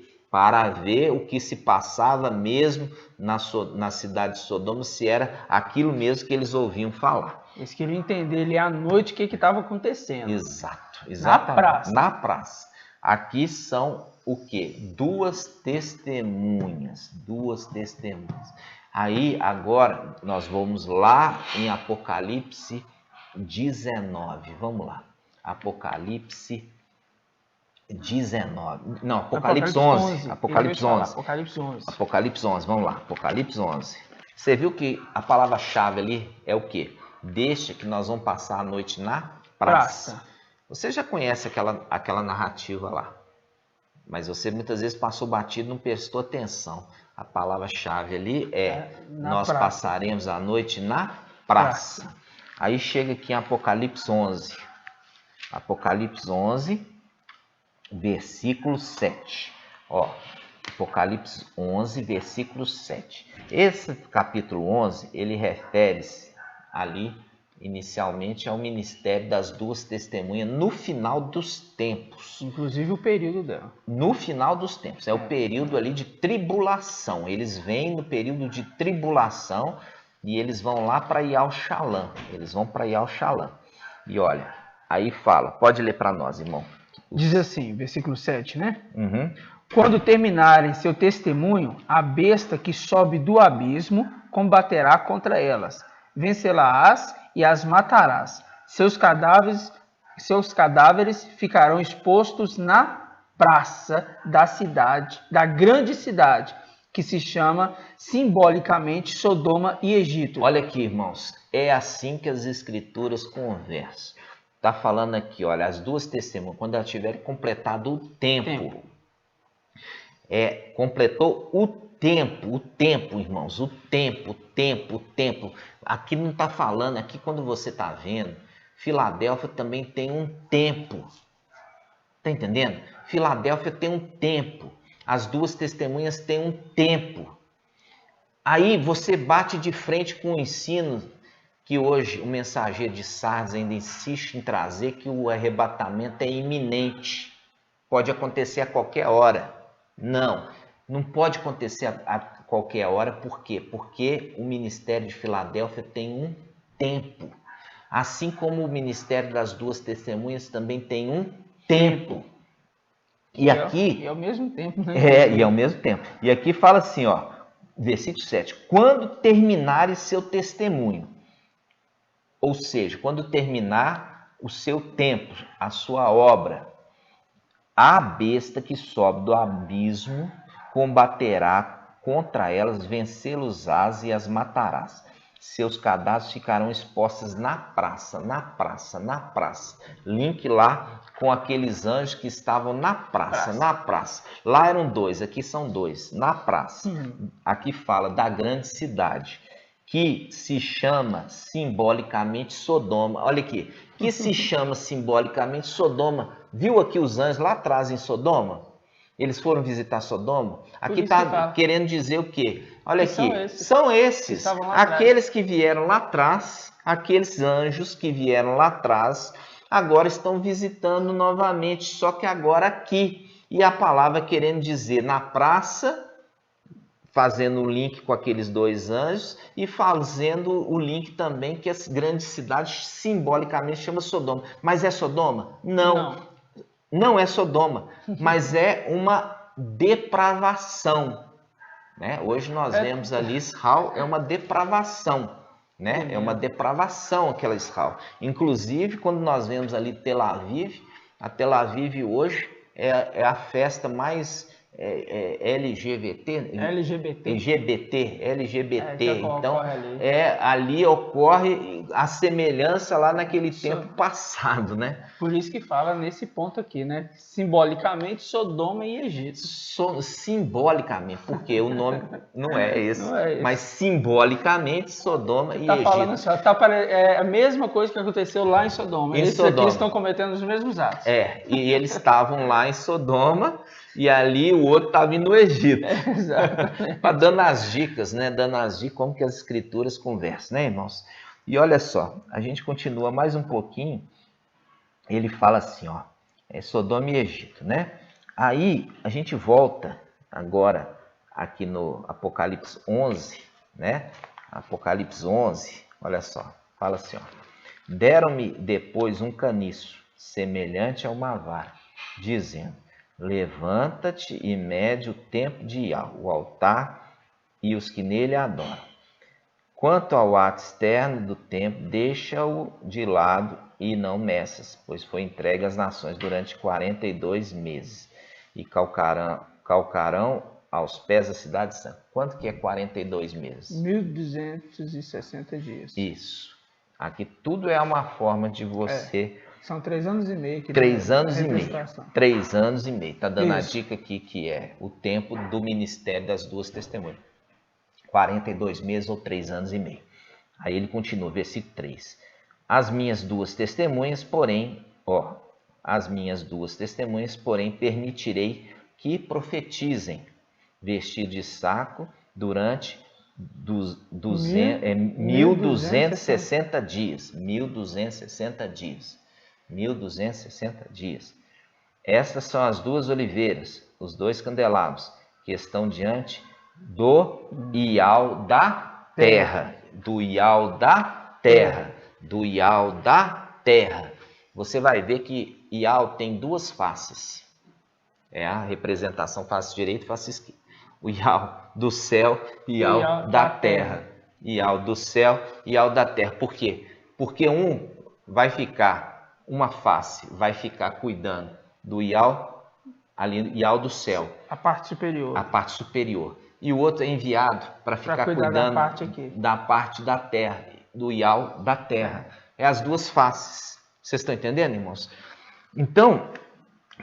o que se passava mesmo na cidade de Sodoma, se era aquilo mesmo que eles ouviam falar. Eles queriam entender ali à noite o que estava acontecendo. Exato, exatamente. Na praça. Na praça. Aqui são o quê? Duas testemunhas. Aí, agora, nós vamos lá em Apocalipse 19. Vamos lá. Apocalipse 19. Não, Apocalipse 11. Apocalipse 11. Apocalipse 11. Vamos lá. Apocalipse 11. Você viu que a palavra-chave ali é o quê? Deixa que nós vamos passar a noite na praça. Você já conhece aquela narrativa lá. Mas você muitas vezes passou batido e não prestou atenção. A palavra-chave ali nós passaremos a noite na praça. Aí chega aqui em Apocalipse 11. Apocalipse 11, versículo 7. Ó, Apocalipse 11, versículo 7. Esse capítulo 11, ele refere-se ali, inicialmente, ao ministério das duas testemunhas no final dos tempos. Inclusive o período dela. No final dos tempos. É o período ali de tribulação. Eles vêm no período de tribulação e eles vão lá para Yahushalã. E olha, aí fala, pode ler para nós, irmão. Diz assim, versículo 7, né? Uhum. Quando terminarem seu testemunho, a besta que sobe do abismo combaterá contra elas. Vencê-las e as matarás. Seus cadáveres ficarão expostos na praça da cidade, da grande cidade, que se chama simbolicamente Sodoma e Egito. Olha aqui, irmãos, é assim que as escrituras conversam. Está falando aqui, olha, as duas testemunhas, quando elas tiverem completado o tempo. Completou o tempo, irmãos, o tempo. Aqui não está falando, aqui quando você está vendo, Filadélfia também tem um tempo. Está entendendo? Filadélfia tem um tempo. As duas testemunhas têm um tempo. Aí você bate de frente com o ensino que hoje o mensageiro de Sardes ainda insiste em trazer, que o arrebatamento é iminente. Pode acontecer a qualquer hora. Não. Não pode acontecer a qualquer hora. Por quê? Porque o ministério de Filadélfia tem um tempo. Assim como o ministério das duas testemunhas também tem um tempo. E aqui... E ao mesmo tempo, né? E ao mesmo tempo. E aqui fala assim, ó, versículo 7. Quando terminares seu testemunho, ou seja, quando terminar o seu tempo, a sua obra, a besta que sobe do abismo combaterá contra elas, vencê-los-ás e as matarás. Seus cadáveres ficarão expostos na praça. Link lá com aqueles anjos que estavam na praça. Lá eram 2, aqui são 2, na praça. Aqui fala da grande cidade, que se chama simbolicamente Sodoma. Olha aqui, que se chama simbolicamente Sodoma. Viu aqui os anjos lá atrás em Sodoma? Eles foram visitar Sodoma. Aqui está querendo dizer o quê? Olha aqui, são esses aqueles que vieram lá atrás, aqueles anjos que vieram lá atrás, agora estão visitando novamente, só que agora aqui. E a palavra querendo dizer na praça, fazendo o link com aqueles 2 anjos e fazendo o link também que as grandes cidades simbolicamente chama Sodoma. Mas é Sodoma? Não é Sodoma, mas é uma depravação, né? Hoje nós vemos ali Israel, é uma depravação, né? É uma depravação aquela Israel. Inclusive, quando nós vemos ali Tel Aviv, a Tel Aviv hoje é a festa mais LGBT. Então, ali ocorre a semelhança lá naquele tempo passado, né? Por isso que fala nesse ponto aqui, né? Simbolicamente, Sodoma e Egito. Simbolicamente, porque o nome não é esse, mas simbolicamente Sodoma e Egito. Falando assim, é a mesma coisa que aconteceu lá em Sodoma. Esses aqui estão cometendo os mesmos atos. E eles estavam lá em Sodoma e ali o outro estava indo no Egito. Dando as dicas, né? Dando as dicas como que as escrituras conversam, né, irmãos? E olha só, a gente continua mais um pouquinho. Ele fala assim, ó, Sodoma e Egito, né? Aí a gente volta agora aqui no Apocalipse 11, né? Apocalipse 11, olha só, fala assim, ó. Deram-me depois um caniço semelhante a uma vara, dizendo: levanta-te e mede o templo de Iá, o altar e os que nele adoram. Quanto ao ato externo do templo, deixa-o de lado e não meças, pois foi entregue às nações durante 42 meses, e calcarão aos pés da cidade santa. Quanto que é 42 meses? 1260 dias. Isso. Aqui tudo é uma forma de você... São 3 anos e meio. 3 anos e meio. 3 anos e meio. Está dando a dica aqui que é o tempo do ministério das duas testemunhas. 42 meses ou 3 anos e meio. Aí ele continua, versículo 3. As minhas duas testemunhas, porém, permitirei que profetizem, vestido de saco, durante 1260 dias. 1260 dias. 1260 dias. Estas são as 2 oliveiras, os 2 candelabros, que estão diante do Ial da terra. Do Ial da terra. Do Ial da terra. Você vai ver que Ial tem 2 faces. É a representação face direita e face esquerda. O Ial do céu e Ial da terra. Ial do céu e Ial da terra. Por quê? Porque uma face vai ficar cuidando do Ial, ali, Ial do céu. A parte superior. E o outro é enviado para ficar cuidando da parte da terra, do Ial da terra. É as 2 faces. Vocês estão entendendo, irmãos? Então,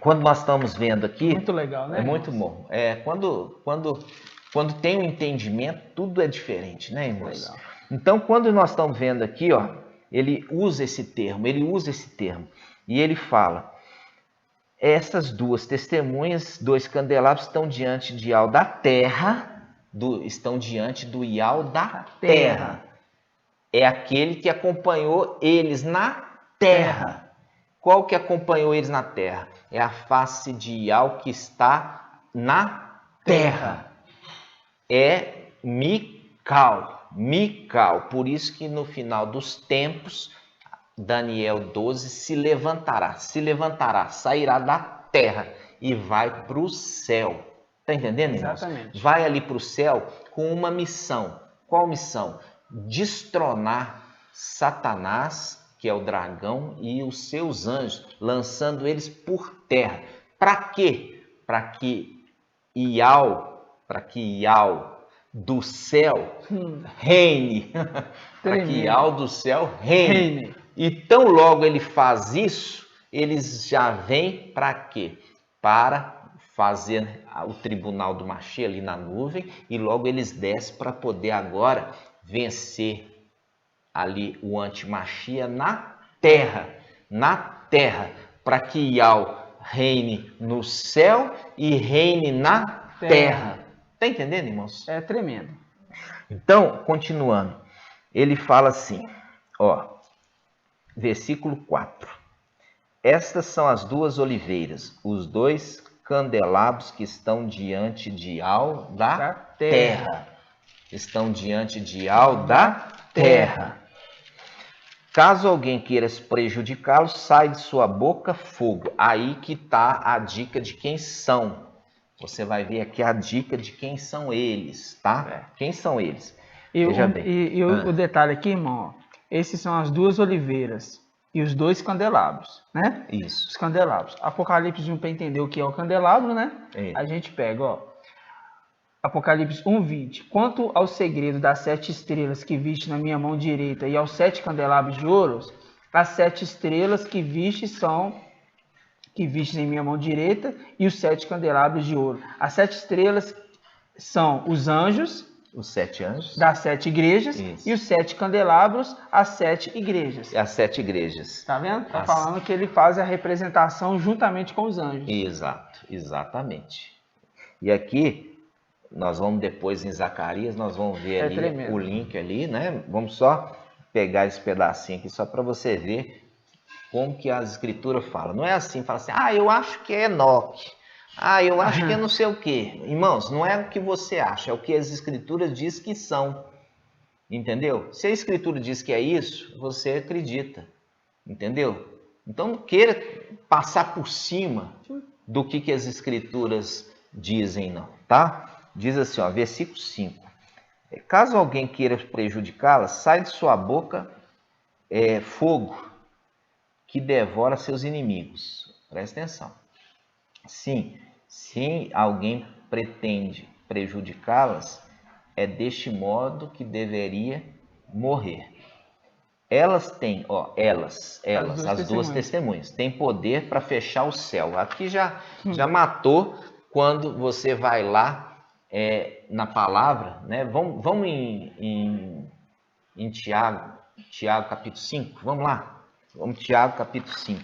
quando nós estamos vendo aqui... Muito legal, né? É muito bom. Quando tem um entendimento, tudo é diferente, né, irmãos? Legal. Então, quando nós estamos vendo aqui, ó, ele usa esse termo. E ele fala... Essas 2 testemunhas, 2 candelabros, estão diante de Ial da terra, estão diante do Ial da terra. É aquele que acompanhou eles na terra. Qual que acompanhou eles na terra? É a face de Ial que está na terra. É Mical. Por isso que no final dos tempos, Daniel 12 se levantará, sairá da terra e vai para o céu. Está entendendo, irmãos? Exatamente. Vai ali para o céu com uma missão. Qual missão? Destronar Satanás, que é o dragão, e os seus anjos, lançando eles por terra. Para quê? Para que Ial do céu reine. Para que Ial do céu reine. E tão logo ele faz isso, eles já vêm para quê? Para fazer o tribunal do Mashiach ali na nuvem, e logo eles descem para poder agora vencer ali o anti-Mashiach na terra, para que Ial reine no céu e reine na terra. Tá entendendo, irmãos? É tremendo. Então, continuando, ele fala assim, ó, versículo 4. Estas são as duas oliveiras, os dois candelabros que estão diante de Ial da terra. Estão diante de Ial da terra. Caso alguém queira prejudicá-lo, sai de sua boca fogo. Aí que está a dica de quem são. Você vai ver aqui a dica de quem são eles, tá? Quem são eles? Veja bem. E o detalhe aqui, irmão, esses são as duas oliveiras e os dois candelabros, né? Isso. Os candelabros. Apocalipse 1, para entender o que é o candelabro, né? A gente pega, ó. Apocalipse 1:20. Quanto ao segredo das 7 estrelas que viste na minha mão direita e aos 7 candelabros de ouro, as 7 estrelas que vistes em minha mão direita e os 7 candelabros de ouro. As 7 estrelas são os anjos, os 7 anjos das 7 igrejas, e os 7 candelabros, as 7 igrejas. As 7 igrejas. Tá vendo? Tá falando que ele faz a representação juntamente com os anjos. Exato, exatamente. E aqui nós vamos depois em Zacarias, nós vamos ver ali o link ali, né? Vamos só pegar esse pedacinho aqui só para você ver como que as escrituras falam. Não é assim, fala assim, eu acho que é Enoque, eu acho que é não sei o quê. Irmãos, não é o que você acha, é o que as escrituras dizem que são. Entendeu? Se a escritura diz que é isso, você acredita. Entendeu? Então não queira passar por cima do que as escrituras dizem, não, tá? Diz assim, ó, versículo 5. Caso alguém queira prejudicá-la, sai de sua boca fogo que devora seus inimigos. Presta atenção. Sim, se alguém pretende prejudicá-las, é deste modo que deveria morrer. Elas têm, as duas testemunhas, têm poder para fechar o céu. Aqui já matou quando você vai lá na palavra, né? Vamos em Tiago capítulo 5, vamos lá. Vamos Tiago capítulo 5.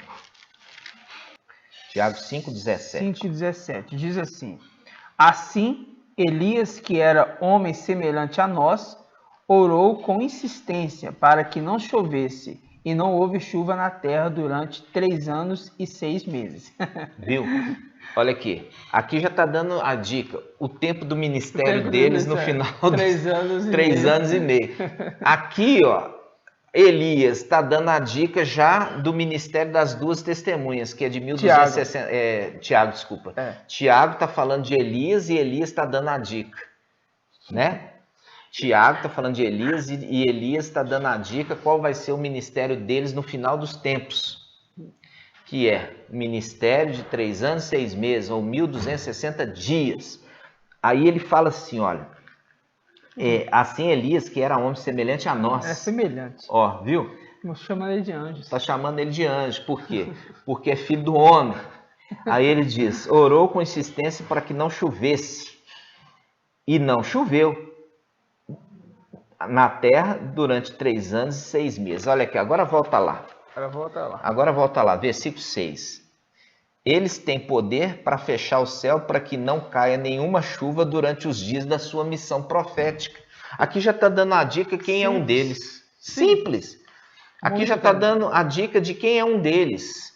Tiago 5:17. 5:17 diz assim: Assim, Elias, que era homem semelhante a nós, orou com insistência para que não chovesse, e não houve chuva na terra durante 3 anos e 6 meses. Viu? Olha aqui. Aqui já está dando a dica. O tempo do ministério deles no final dos 3 anos e meio. Aqui, ó, Elias está dando a dica já do ministério das duas testemunhas, que é de 1260. Tiago, desculpa. Tiago está falando de Elias e Elias está dando a dica, né? Tiago está falando de Elias e Elias está dando a dica qual vai ser o ministério deles no final dos tempos, que é ministério de 3 anos e 6 meses, ou 1260 dias. Aí ele fala assim, olha, assim Elias, que era homem semelhante a nós. É semelhante. Ó, viu? Estou chamando ele de anjo. Está chamando ele de anjo. Por quê? Porque é filho do homem. Aí ele diz, orou com insistência para que não chovesse. E não choveu na terra durante 3 anos e 6 meses. Olha aqui, agora volta lá. Agora volta lá, versículo 6. Eles têm poder para fechar o céu para que não caia nenhuma chuva durante os dias da sua missão profética. Aqui já está dando a dica quem é um deles. Simples. Aqui já está dando a dica de quem é um deles.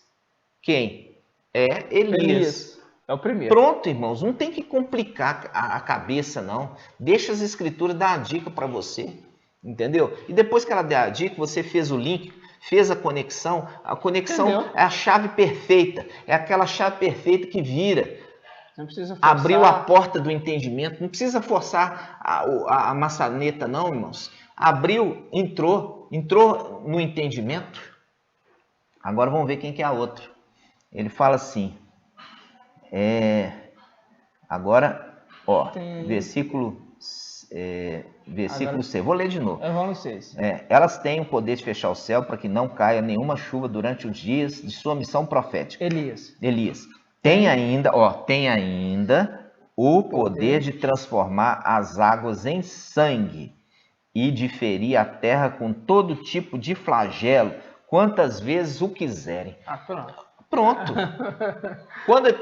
Quem? É Elias. É o primeiro. Pronto, irmãos, não tem que complicar a cabeça, não. Deixa as escrituras dar a dica para você, entendeu? E depois que ela der a dica, você fez o link, fez a conexão Entendeu? é a chave perfeita, é aquela chave perfeita que vira. Não precisa forçar. Abriu a porta do entendimento, não precisa forçar a maçaneta, não, irmãos. Abriu, entrou no entendimento. Agora vamos ver quem que é a outra. Ele fala assim, agora, ó, versículo 6. Vou ler de novo. Vamos 6. Elas têm o poder de fechar o céu para que não caia nenhuma chuva durante os dias de sua missão profética. Elias. Tem ainda o poder de transformar as águas em sangue e de ferir a terra com todo tipo de flagelo, quantas vezes o quiserem. Pronto.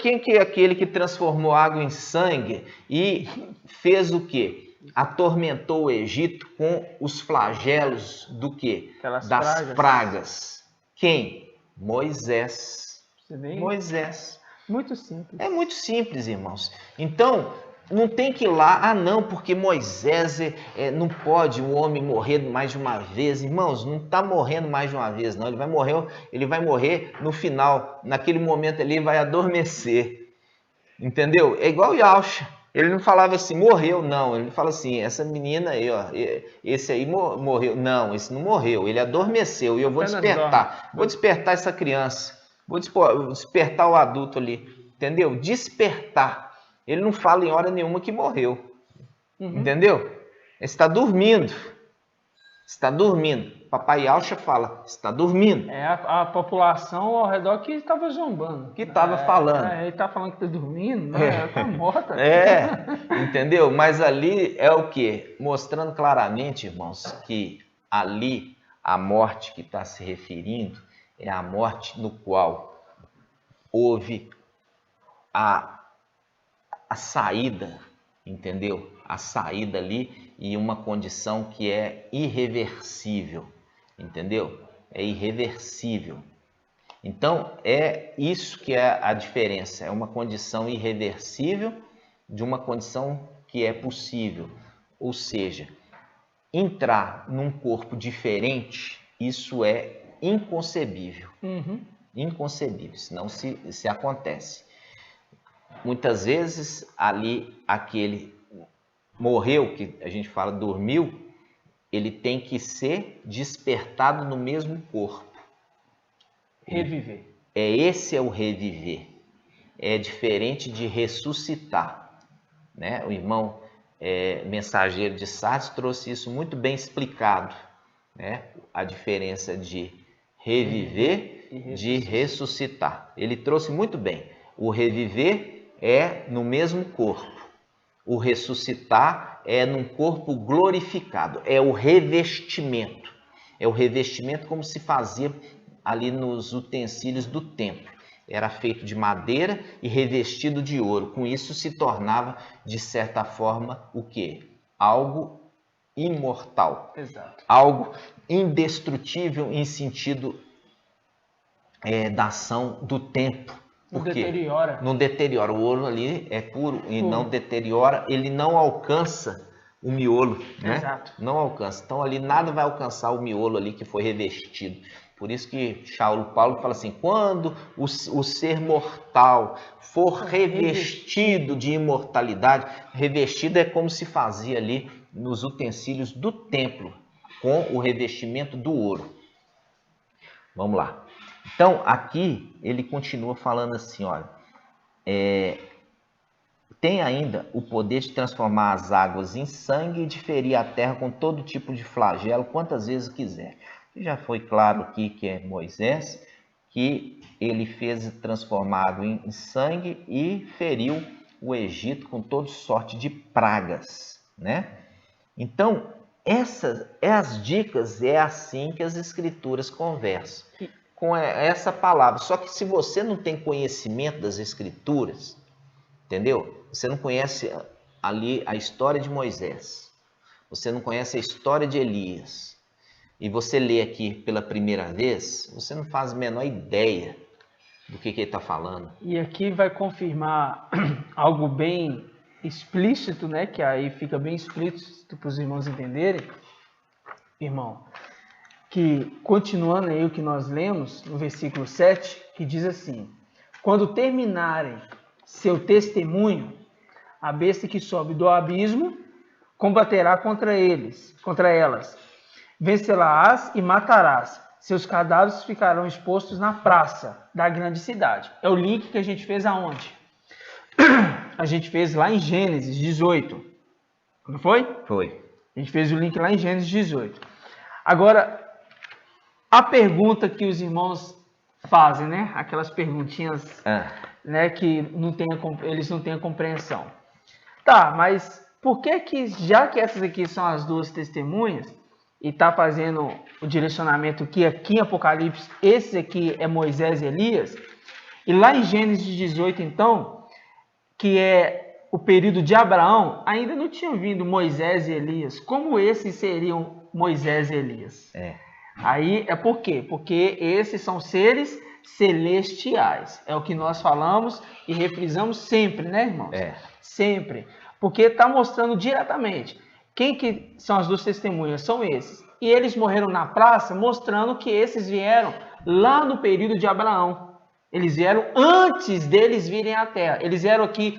Quem que é aquele que transformou água em sangue e fez o quê? Atormentou o Egito com os flagelos do quê? Das pragas. Quem? Moisés. Moisés. Muito simples. É muito simples, irmãos. Então, não tem que ir lá, não, porque Moisés não pode o homem morrer mais de uma vez. Irmãos, não está morrendo mais de uma vez, não. Ele vai morrer no final. Naquele momento ali, vai adormecer. Entendeu? É igual o Yalcha. Ele não falava assim, morreu, não. Ele fala assim, essa menina aí, ó, esse aí morreu. Não, esse não morreu. Ele adormeceu e eu vou despertar. Vou despertar essa criança. Vou despertar o adulto ali. Entendeu? Despertar. Ele não fala em hora nenhuma que morreu. Entendeu? Ele está dormindo. Está dormindo. Papai Yalcha fala, está dormindo. É a população ao redor que estava zombando. Que estava falando. Ele está falando que está dormindo, ela está morta. Entendeu? Mas ali é o quê? Mostrando claramente, irmãos, que ali a morte que está se referindo é a morte no qual houve a saída, entendeu? A saída ali e uma condição que é irreversível, entendeu? É irreversível. Então, é isso que é a diferença. É uma condição irreversível de uma condição que é possível. Ou seja, entrar num corpo diferente, isso é inconcebível. Inconcebível, senão se acontece. Muitas vezes ali aquele morreu, que a gente fala dormiu, ele tem que ser despertado no mesmo corpo. Reviver. Esse é o reviver. É diferente de ressuscitar, né? O irmão mensageiro de Sardes trouxe isso muito bem explicado, né? A diferença de reviver e de ressuscitar. Ele trouxe muito bem. O reviver é no mesmo corpo. O ressuscitar é num corpo glorificado. É o revestimento. É o revestimento como se fazia ali nos utensílios do templo. Era feito de madeira e revestido de ouro. Com isso se tornava, de certa forma, o quê? Algo imortal. Exato. Algo indestrutível em sentido da ação do tempo. Não deteriora. Não deteriora. O ouro ali é puro e não deteriora. Ele não alcança o miolo, né? Exato. Não alcança. Então ali nada vai alcançar o miolo ali que foi revestido. Por isso que Paulo fala assim, quando o ser mortal for revestido de imortalidade, revestido é como se fazia ali nos utensílios do templo, com o revestimento do ouro. Vamos lá. Então, aqui ele continua falando assim, olha, tem ainda o poder de transformar as águas em sangue e de ferir a terra com todo tipo de flagelo, quantas vezes quiser. E já foi claro aqui que é Moisés, que ele fez transformar água em sangue e feriu o Egito com toda sorte de pragas, né? Então, as dicas é assim que as escrituras conversam, com essa palavra. Só que se você não tem conhecimento das escrituras, entendeu? Você não conhece ali a história de Moisés, você não conhece a história de Elias, e você lê aqui pela primeira vez, você não faz a menor ideia do que ele está falando. E aqui vai confirmar algo bem explícito, né? Que aí fica bem explícito para os irmãos entenderem, irmão, que continuando aí o que nós lemos no versículo 7, que diz assim: quando terminarem seu testemunho, a besta que sobe do abismo combaterá contra elas, vencê-las e matarás. Seus cadáveres ficarão expostos na praça da grande cidade. É o link que a gente fez aonde? A gente fez lá em Gênesis 18. Não foi? Foi. A gente fez o link lá em Gênesis 18. Agora, a pergunta que os irmãos fazem, né? Aquelas perguntinhas, né, que eles não têm a compreensão. Tá, mas por que, já que essas aqui são as duas testemunhas, e está fazendo o direcionamento que aqui em Apocalipse, esse aqui é Moisés e Elias, e lá em Gênesis 18, então, que é o período de Abraão, ainda não tinham vindo Moisés e Elias. Como esses seriam Moisés e Elias? Aí é por quê? Porque esses são seres celestiais. É o que nós falamos e refrisamos sempre, né, irmãos? Sempre. Porque está mostrando diretamente. Quem que são as duas testemunhas? São esses. E eles morreram na praça, mostrando que esses vieram lá no período de Abraão. Eles vieram antes deles virem à Terra. Eles vieram aqui,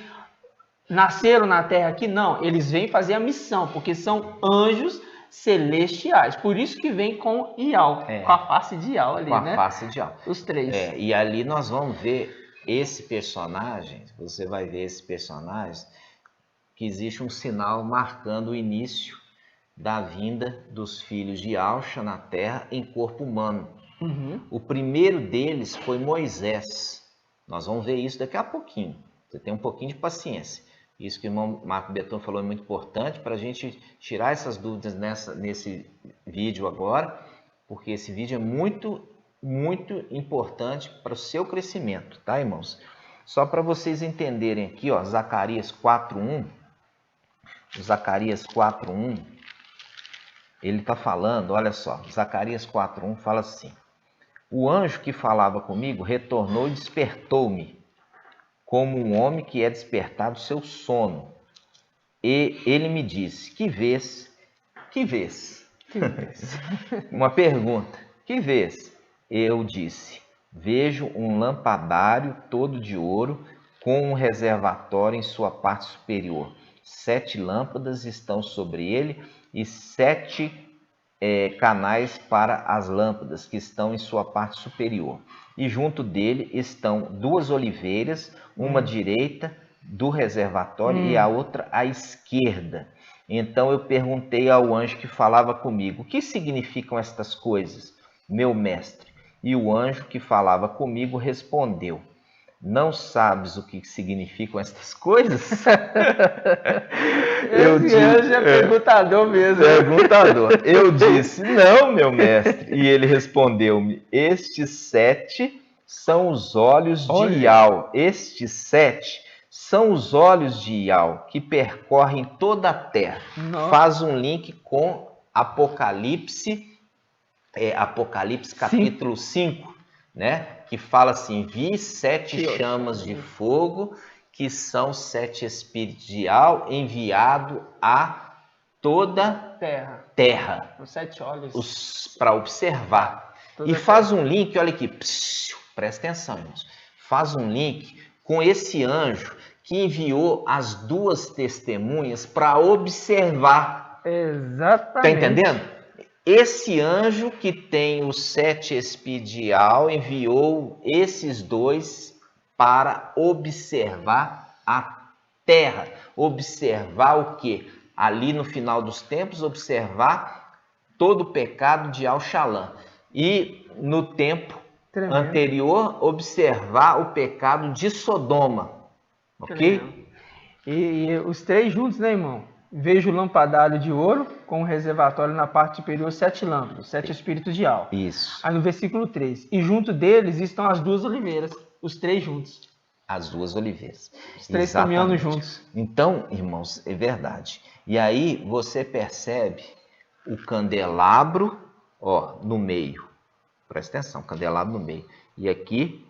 nasceram na Terra aqui? Não. Eles vêm fazer a missão, porque são anjos celestiais. Por isso que vem com Ial, com a face de Ial ali, né? Com a face de Ial. Os três. E ali nós vamos ver esse personagem, você vai ver esse personagem, que existe um sinal marcando o início da vinda dos filhos de Alxa na terra em corpo humano. O primeiro deles foi Moisés. Nós vamos ver isso daqui a pouquinho. Você tem um pouquinho de paciência. Isso que o irmão Marco Beton falou é muito importante para a gente tirar essas dúvidas nesse vídeo agora, porque esse vídeo é muito, muito importante para o seu crescimento, tá, irmãos? Só para vocês entenderem aqui, ó, Zacarias 4:1. Zacarias 4:1, ele está falando, olha só, Zacarias 4:1 fala assim: o anjo que falava comigo retornou e despertou-me, como um homem que é despertado do seu sono. E ele me disse: que vês? Que vês? Que vês? Uma pergunta: que vês? Eu disse: vejo um lampadário todo de ouro, com um reservatório em sua parte superior. 7 lâmpadas estão sobre ele e 7 canais para as lâmpadas que estão em sua parte superior. E junto dele estão 2 oliveiras, uma à direita do reservatório e a outra à esquerda. Então eu perguntei ao anjo que falava comigo: o que significam estas coisas, meu mestre? E o anjo que falava comigo respondeu: não sabes o que significam estas coisas? Esse anjo é perguntador mesmo. Perguntador. Eu disse: não, meu mestre. E ele respondeu-me: estes 7 são os olhos de Ial. Estes 7 são os olhos de Ial que percorrem toda a terra. Nossa. Faz um link com Apocalipse, Apocalipse capítulo 5, né? Que fala assim: vi 7 chamas de fogo, que são 7 espíritos de Ial enviado a toda terra. Os 7 olhos. Para observar. Toda e faz um link, olha aqui, presta atenção, irmãos. Faz um link com esse anjo que enviou as 2 testemunhas para observar. Exatamente. Tá entendendo? Esse anjo que tem os 7 espíritos de Ial enviou esses 2 para observar a terra. Observar o quê? Ali no final dos tempos, observar todo o pecado de Al-Shalom. E no tempo anterior, observar o pecado de Sodoma. Ok? E os 3 juntos, né, irmão? Vejo o lampadário de ouro com um reservatório na parte superior, 7 lâmpadas, 7 espíritos de Ial. Isso. Aí no versículo 3, e junto deles estão as 2 oliveiras, os 3 juntos. As 2 oliveiras. Os 3 caminhando juntos. Então, irmãos, é verdade. E aí você percebe o candelabro, ó, no meio. Presta atenção, candelabro no meio. E aqui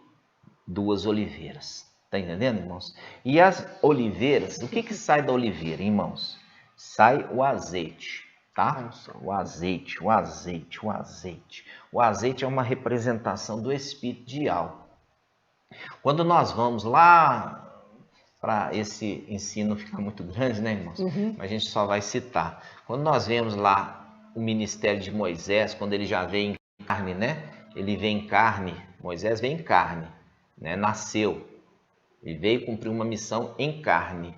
duas oliveiras. Está entendendo, irmãos? E as oliveiras, o que sai da oliveira, irmãos? Sai o azeite, tá? O azeite, o azeite, o azeite. O azeite é uma representação do espírito de Ial. Quando nós vamos lá, para esse ensino ficar muito grande, né, irmãos? Mas a gente só vai citar. Quando nós vemos lá o ministério de Moisés, quando ele já veio em carne, né? Ele veio em carne, Moisés veio em carne, né? Nasceu. Ele veio cumprir uma missão em carne.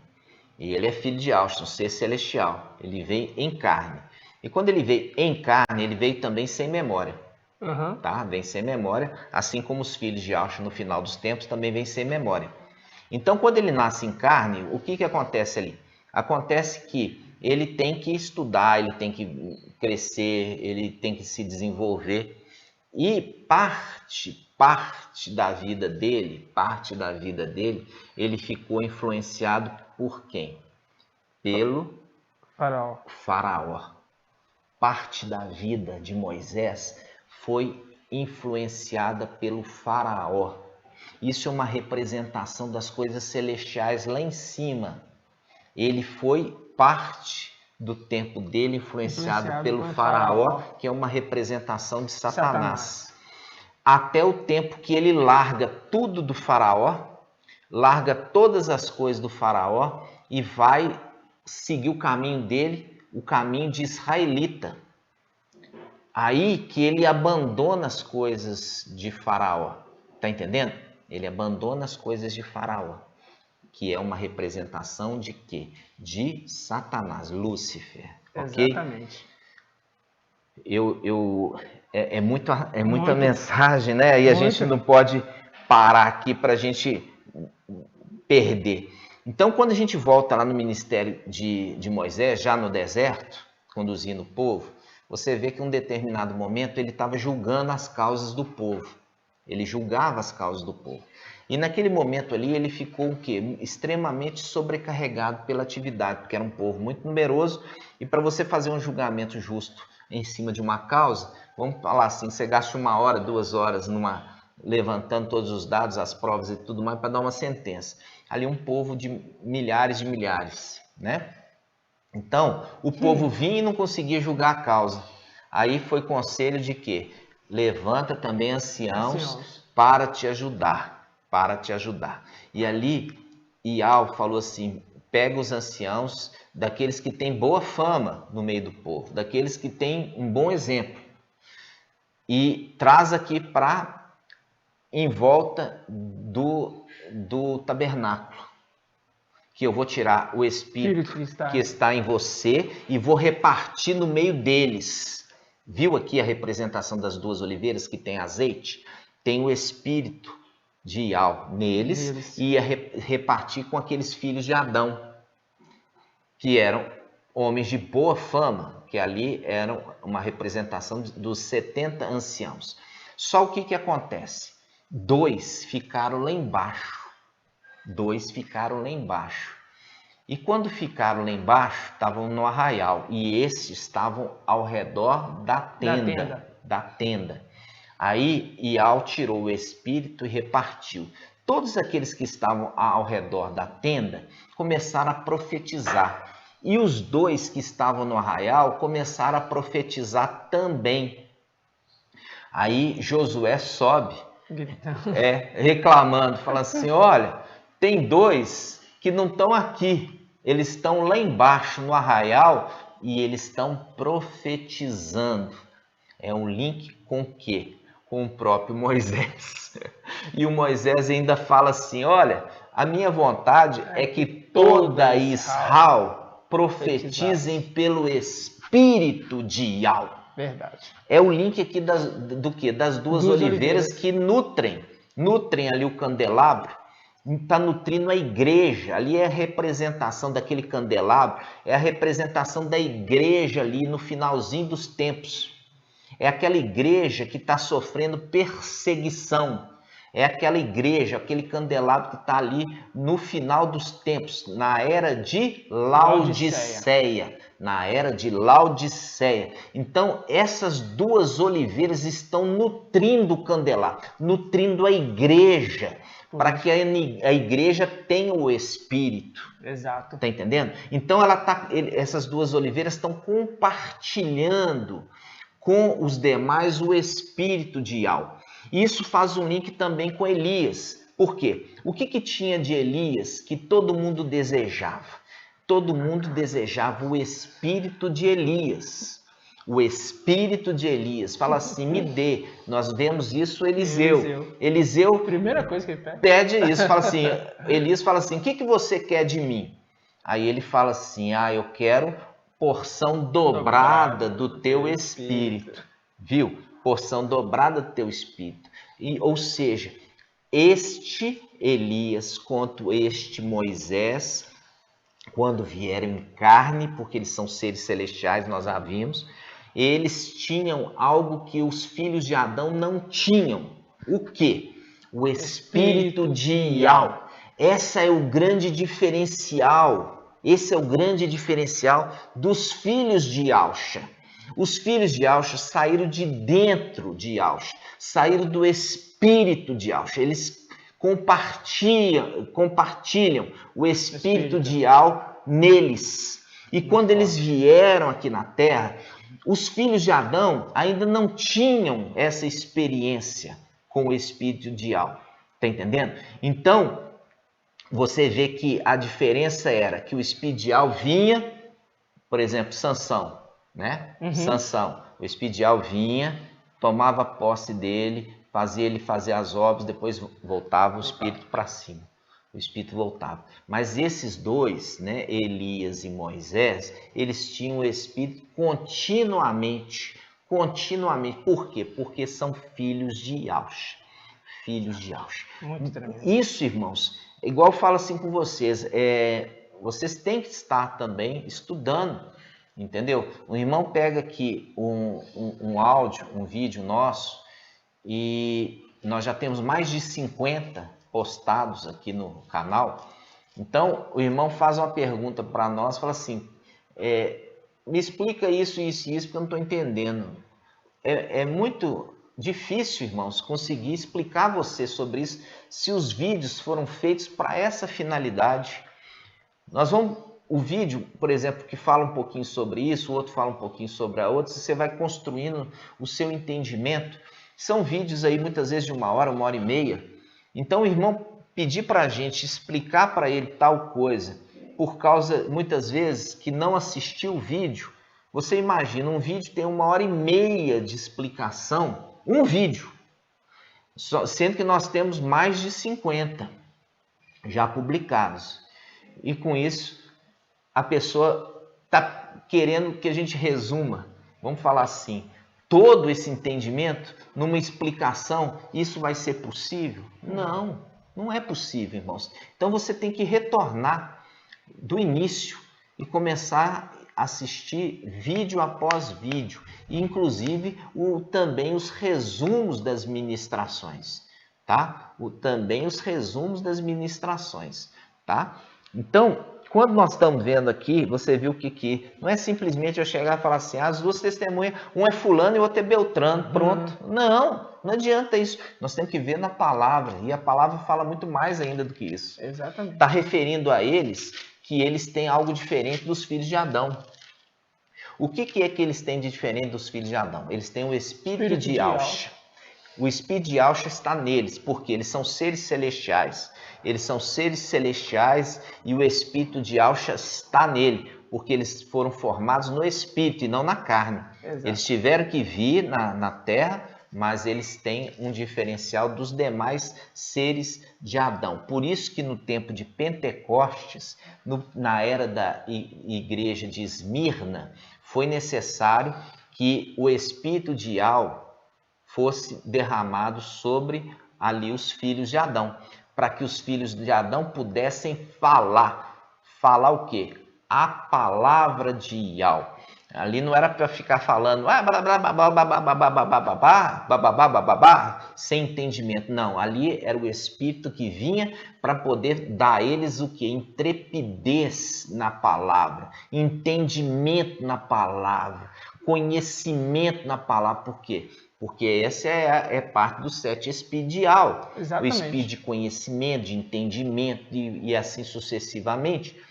E ele é filho de Austin, ser celestial. Ele veio em carne. E quando ele veio em carne, ele veio também sem memória. Tá? Vem sem memória, assim como os filhos de Austin no final dos tempos também vêm sem memória. Então, quando ele nasce em carne, o que acontece ali? Acontece que ele tem que estudar, ele tem que crescer, ele tem que se desenvolver. E parte da vida dele, ele ficou influenciado por quem? Pelo faraó. Parte da vida de Moisés foi influenciada pelo faraó. Isso é uma representação das coisas celestiais lá em cima. Ele foi parte do tempo dele influenciado pelo faraó, que é uma representação de Satanás. Até o tempo que ele larga tudo do faraó, larga todas as coisas do faraó e vai seguir o caminho dele, o caminho de israelita. Aí que ele abandona as coisas de faraó. Tá entendendo? Ele abandona as coisas de faraó, que é uma representação de quê? De Satanás, Lúcifer. Exatamente. É muita mensagem, né? E a gente não pode parar aqui para a gente perder. Então, quando a gente volta lá no ministério de Moisés, já no deserto, conduzindo o povo, você vê que em um determinado momento ele estava julgando as causas do povo. Ele julgava as causas do povo. E naquele momento ali ele ficou o quê? Extremamente sobrecarregado pela atividade, porque era um povo muito numeroso. E para você fazer um julgamento justo em cima de uma causa, vamos falar assim, você gasta 1 hora, 2 horas levantando todos os dados, as provas e tudo mais para dar uma sentença. Ali um povo de milhares, né? Então, o povo vinha e não conseguia julgar a causa. Aí foi conselho de quê? Levanta também anciãos para te ajudar. E ali, Ial falou assim, pega os anciãos, daqueles que têm boa fama no meio do povo, daqueles que têm um bom exemplo, e traz aqui em volta do tabernáculo, que eu vou tirar o Espírito que está em você e vou repartir no meio deles. Viu aqui a representação das duas oliveiras que tem azeite? Tem o Espírito de Ial neles e ia repartir com aqueles filhos de Adão, que eram homens de boa fama, que ali eram uma representação dos 70 anciãos. Só o que acontece? 2 ficaram lá embaixo. E quando ficaram lá embaixo, estavam no arraial. E esses estavam ao redor da tenda. Aí Ial tirou o espírito e repartiu. Todos aqueles que estavam ao redor da tenda começaram a profetizar. E os 2 que estavam no arraial começaram a profetizar também. Aí Josué sobe, reclamando, falando assim, olha, tem 2 que não estão aqui. Eles estão lá embaixo no arraial e eles estão profetizando. É um link com o quê? Com o próprio Moisés. E o Moisés ainda fala assim, olha, a minha vontade é que toda Israel profetizem pelo Espírito de Ial. Verdade. É o link aqui do quê? Das duas oliveiras que nutrem ali o candelabro. Está nutrindo a igreja, ali é a representação daquele candelabro, é a representação da igreja ali no finalzinho dos tempos. É aquela igreja que está sofrendo perseguição, é aquela igreja, aquele candelabro que está ali no final dos tempos, na era de Laodiceia. na era de Laodiceia. Então, essas duas oliveiras estão nutrindo o candelabro, nutrindo a igreja, para que a igreja tenha o Espírito. Exato. Está entendendo? Então, essas duas oliveiras estão compartilhando com os demais o Espírito de Yahweh. Isso faz um link também com Elias. Por quê? O que tinha de Elias que todo mundo desejava? Todo mundo desejava o espírito de Elias. O espírito de Elias. Fala assim, me dê. Nós vemos isso Eliseu. Eliseu, primeira coisa que ele pede isso. Fala assim, Elias fala assim, o que você quer de mim? Aí ele fala assim, eu quero porção dobrada do teu espírito. Viu? Porção dobrada do teu espírito. Ou seja, este Elias quanto este Moisés, quando vieram em carne, porque eles são seres celestiais, nós já vimos, eles tinham algo que os filhos de Adão não tinham. O quê? O Espírito de Yahweh. Esse é o grande diferencial. Esse é o grande diferencial dos filhos de Yahshua. Os filhos de Yahshua saíram de dentro de Yahshua, saíram do Espírito de Yahshua. Eles compartilham o Espírito de Yahweh neles. E quando eles vieram aqui na Terra, os filhos de Adão ainda não tinham essa experiência com o Espírito de Yahweh. Está entendendo? Então, você vê que a diferença era que o Espírito de Yahweh vinha, por exemplo, Sansão, né? Sansão, o Espírito de Yahweh vinha, tomava posse dele, fazia ele fazer as obras, depois voltava o Espírito para cima. O Espírito voltava. Mas esses dois, né, Elias e Moisés, eles tinham o Espírito continuamente. Por quê? Porque são filhos de Yahshua. Filhos de Yahshua. Muito tremendo. Isso, irmãos, igual eu falo assim com vocês, vocês têm que estar também estudando, entendeu? O irmão pega aqui um áudio, um vídeo nosso, e nós já temos mais de 50 postados aqui no canal. Então, o irmão faz uma pergunta para nós, fala assim, me explica isso, isso e isso, porque eu não estou entendendo. É muito difícil, irmãos, conseguir explicar a você sobre isso, se os vídeos foram feitos para essa finalidade. O vídeo, por exemplo, que fala um pouquinho sobre isso, o outro fala um pouquinho sobre a outra, você vai construindo o seu entendimento. São vídeos aí muitas vezes de 1 hora, 1h30. Então o irmão pedir para a gente explicar para ele tal coisa, por causa muitas vezes que não assistiu o vídeo. Você imagina, um vídeo tem 1h30 de explicação, um vídeo, sendo que nós temos mais de 50 já publicados. E com isso, a pessoa está querendo que a gente resuma, vamos falar assim, todo esse entendimento numa explicação. Isso vai ser possível? Não, não é possível, irmãos. Então você tem que retornar do início e começar a assistir vídeo após vídeo, e inclusive também os resumos das ministrações, tá? Também os resumos das ministrações, tá? Então, quando nós estamos vendo aqui, você viu que não é simplesmente eu chegar e falar assim, as duas testemunhas, um é fulano e o outro é Beltrano, pronto. Não adianta isso. Nós temos que ver na palavra, e a palavra fala muito mais ainda do que isso. Exatamente. Está referindo a eles que eles têm algo diferente dos filhos de Adão. O que é que eles têm de diferente dos filhos de Adão? Eles têm o Espírito de Yahshua. O Espírito de Yahshua está neles, porque eles são seres celestiais. Eles são seres celestiais e o Espírito de Yahshua está nele, porque eles foram formados no Espírito e não na carne. Exato. Eles tiveram que vir na terra, mas eles têm um diferencial dos demais seres de Adão. Por isso que no tempo de Pentecostes, na era da igreja de Esmirna, foi necessário que o Espírito de Yahweh fosse derramado sobre ali os filhos de Adão, para que os filhos de Adão pudessem falar. Falar o quê? A palavra de Yahweh. Ali não era para ficar falando sem entendimento. Não, ali era o Espírito que vinha para poder dar a eles o que? Intrepidez na palavra, entendimento na palavra, conhecimento na palavra. Por quê? Porque essa é parte do 7 espiritual. O espírito de conhecimento, de entendimento e assim sucessivamente.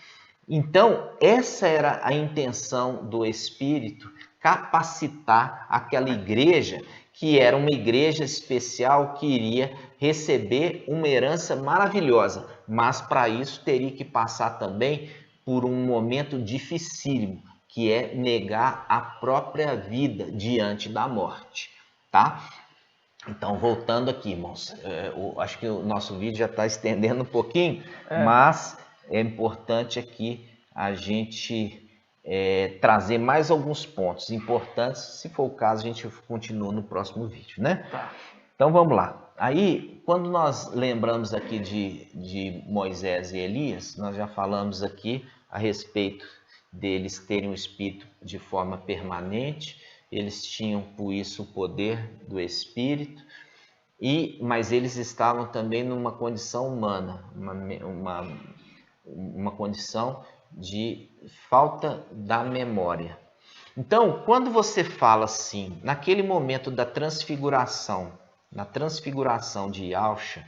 Então, essa era a intenção do Espírito, capacitar aquela igreja, que era uma igreja especial que iria receber uma herança maravilhosa, mas para isso teria que passar também por um momento dificílimo, que é negar a própria vida diante da morte, tá? Então, voltando aqui, irmãos, acho que o nosso vídeo já está estendendo um pouquinho, mas é importante aqui a gente trazer mais alguns pontos importantes. Se for o caso, a gente continua no próximo vídeo, né? Tá. Então, vamos lá. Aí, quando nós lembramos aqui de Moisés e Elias, nós já falamos aqui a respeito deles terem o Espírito de forma permanente. Eles tinham, por isso, o poder do Espírito, mas eles estavam também numa condição humana, uma condição de falta da memória. Então, quando você fala assim, naquele momento da transfiguração, na transfiguração de Yahshua,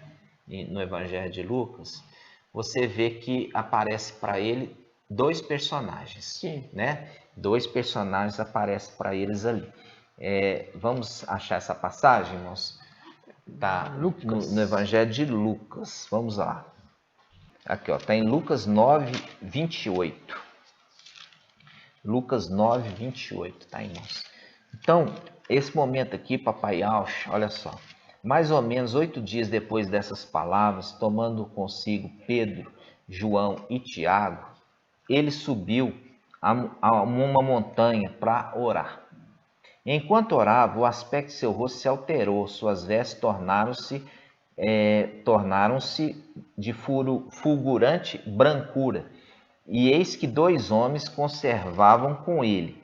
no Evangelho de Lucas, você vê que aparece para ele dois personagens. Sim. Né? Dois personagens aparecem para eles ali. Vamos achar essa passagem, irmãos? Tá no Evangelho de Lucas. Vamos lá. Aqui, ó, tá em Lucas 9, 28. Lucas 9, 28, tá, irmãos? Então, esse momento aqui, papai Yahshua, olha só. Mais ou menos 8 dias depois dessas palavras, tomando consigo Pedro, João e Tiago, ele subiu a uma montanha para orar. Enquanto orava, o aspecto de seu rosto se alterou, suas vestes tornaram-se de fulgurante brancura. E eis que 2 homens conservavam com ele.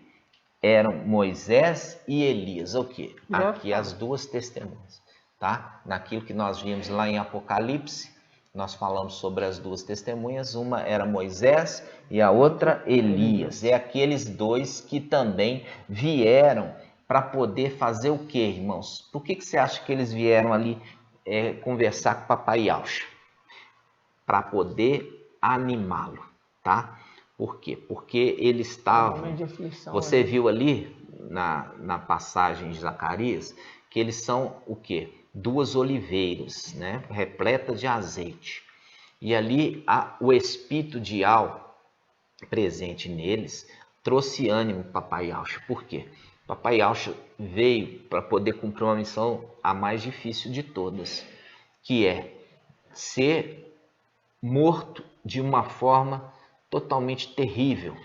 Eram Moisés e Elias. O quê? Aqui as 2 testemunhas. Tá? Naquilo que nós vimos lá em Apocalipse, nós falamos sobre as 2 testemunhas. Uma era Moisés e a outra Elias. É aqueles 2 que também vieram para poder fazer o quê, irmãos? Por que você acha que eles vieram ali conversar com o papai Yahshua? Para poder animá-lo, tá? Por quê? Porque eles estavam... Você viu ali na passagem de Zacarias que eles são o quê? 2 oliveiras, né? Repletas de azeite. E ali o espírito de Yahweh presente neles trouxe ânimo para papai Yahshua. Por quê? Papai Yahshua veio para poder cumprir uma missão a mais difícil de todas, que é ser morto de uma forma totalmente terrível.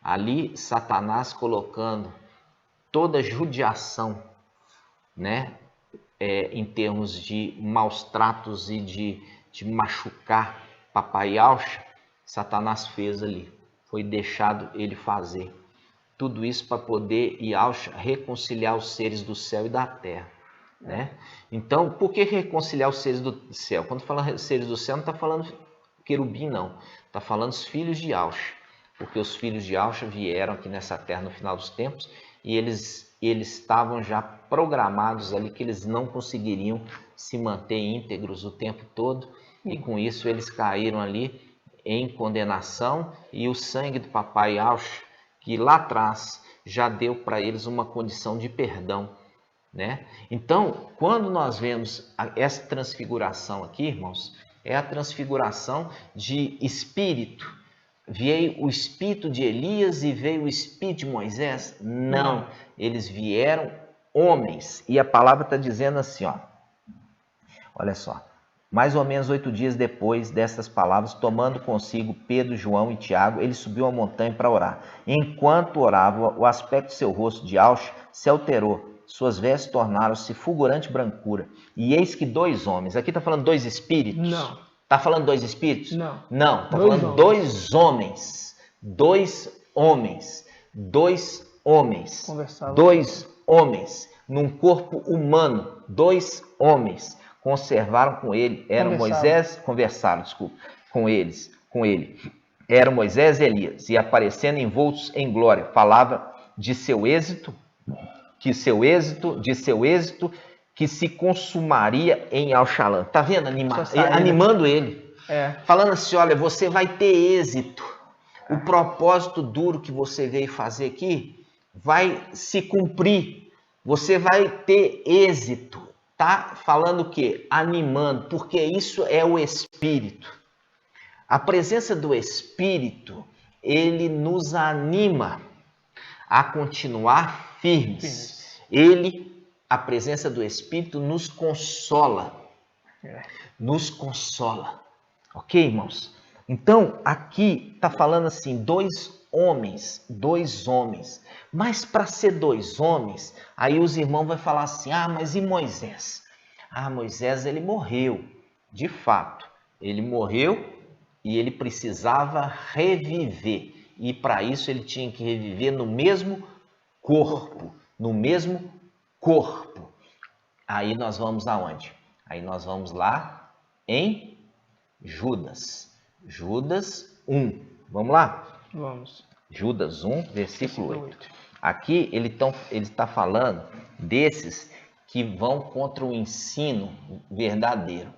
Ali, Satanás colocando toda judiação, né, em termos de maus tratos e de machucar papai Yahshua, Satanás fez ali. Foi deixado ele fazer. Tudo isso para poder Yahshua reconciliar os seres do céu e da terra, né? Então, por que reconciliar os seres do céu? Quando fala seres do céu, não está falando querubim, não. Está falando os filhos de Yahshua. Porque os filhos de Yahshua vieram aqui nessa terra no final dos tempos e eles estavam já programados ali que eles não conseguiriam se manter íntegros o tempo todo. E com isso eles caíram ali em condenação. E o sangue do papai Yahshua, que lá atrás já deu para eles uma condição de perdão, né? Então, quando nós vemos essa transfiguração aqui, irmãos, é a transfiguração de espírito. Veio o espírito de Elias e veio o espírito de Moisés? Não, eles vieram homens. E a palavra está dizendo assim, ó, olha só. Mais ou menos 8 dias depois dessas palavras, tomando consigo Pedro, João e Tiago, ele subiu a montanha para orar. Enquanto orava, o aspecto de seu rosto de Yahshua se alterou. Suas vestes tornaram-se fulgurante brancura. E eis que 2 homens... Aqui está falando 2 espíritos? Não. Está falando 2 espíritos? Não. Não, está falando 2 homens. 2 homens. 2 homens. Dois homens. Num corpo humano, 2 homens conservaram com ele, conversaram com ele. Eram Moisés e Elias, e aparecendo envoltos em glória, falava de seu êxito, que se consumaria em Al-Shalom. Tá vendo? Animando ele. Falando assim, olha, você vai ter êxito. O propósito duro que você veio fazer aqui vai se cumprir. Você vai ter êxito. Tá falando o quê? Animando, porque isso é o Espírito. A presença do Espírito, ele nos anima a continuar firmes. A presença do Espírito nos consola. Nos consola. Ok, irmãos? Então, aqui está falando assim, 2 homens. Mas para ser 2 homens, aí os irmãos vão falar assim, mas e Moisés? Moisés, ele morreu. De fato, ele morreu e ele precisava reviver. E para isso ele tinha que reviver no mesmo corpo. Aí nós vamos aonde? Aí nós vamos lá em Judas. Judas 1. Vamos lá? Vamos. Judas 1, versículo 8. Aqui ele está falando desses que vão contra o ensino verdadeiro.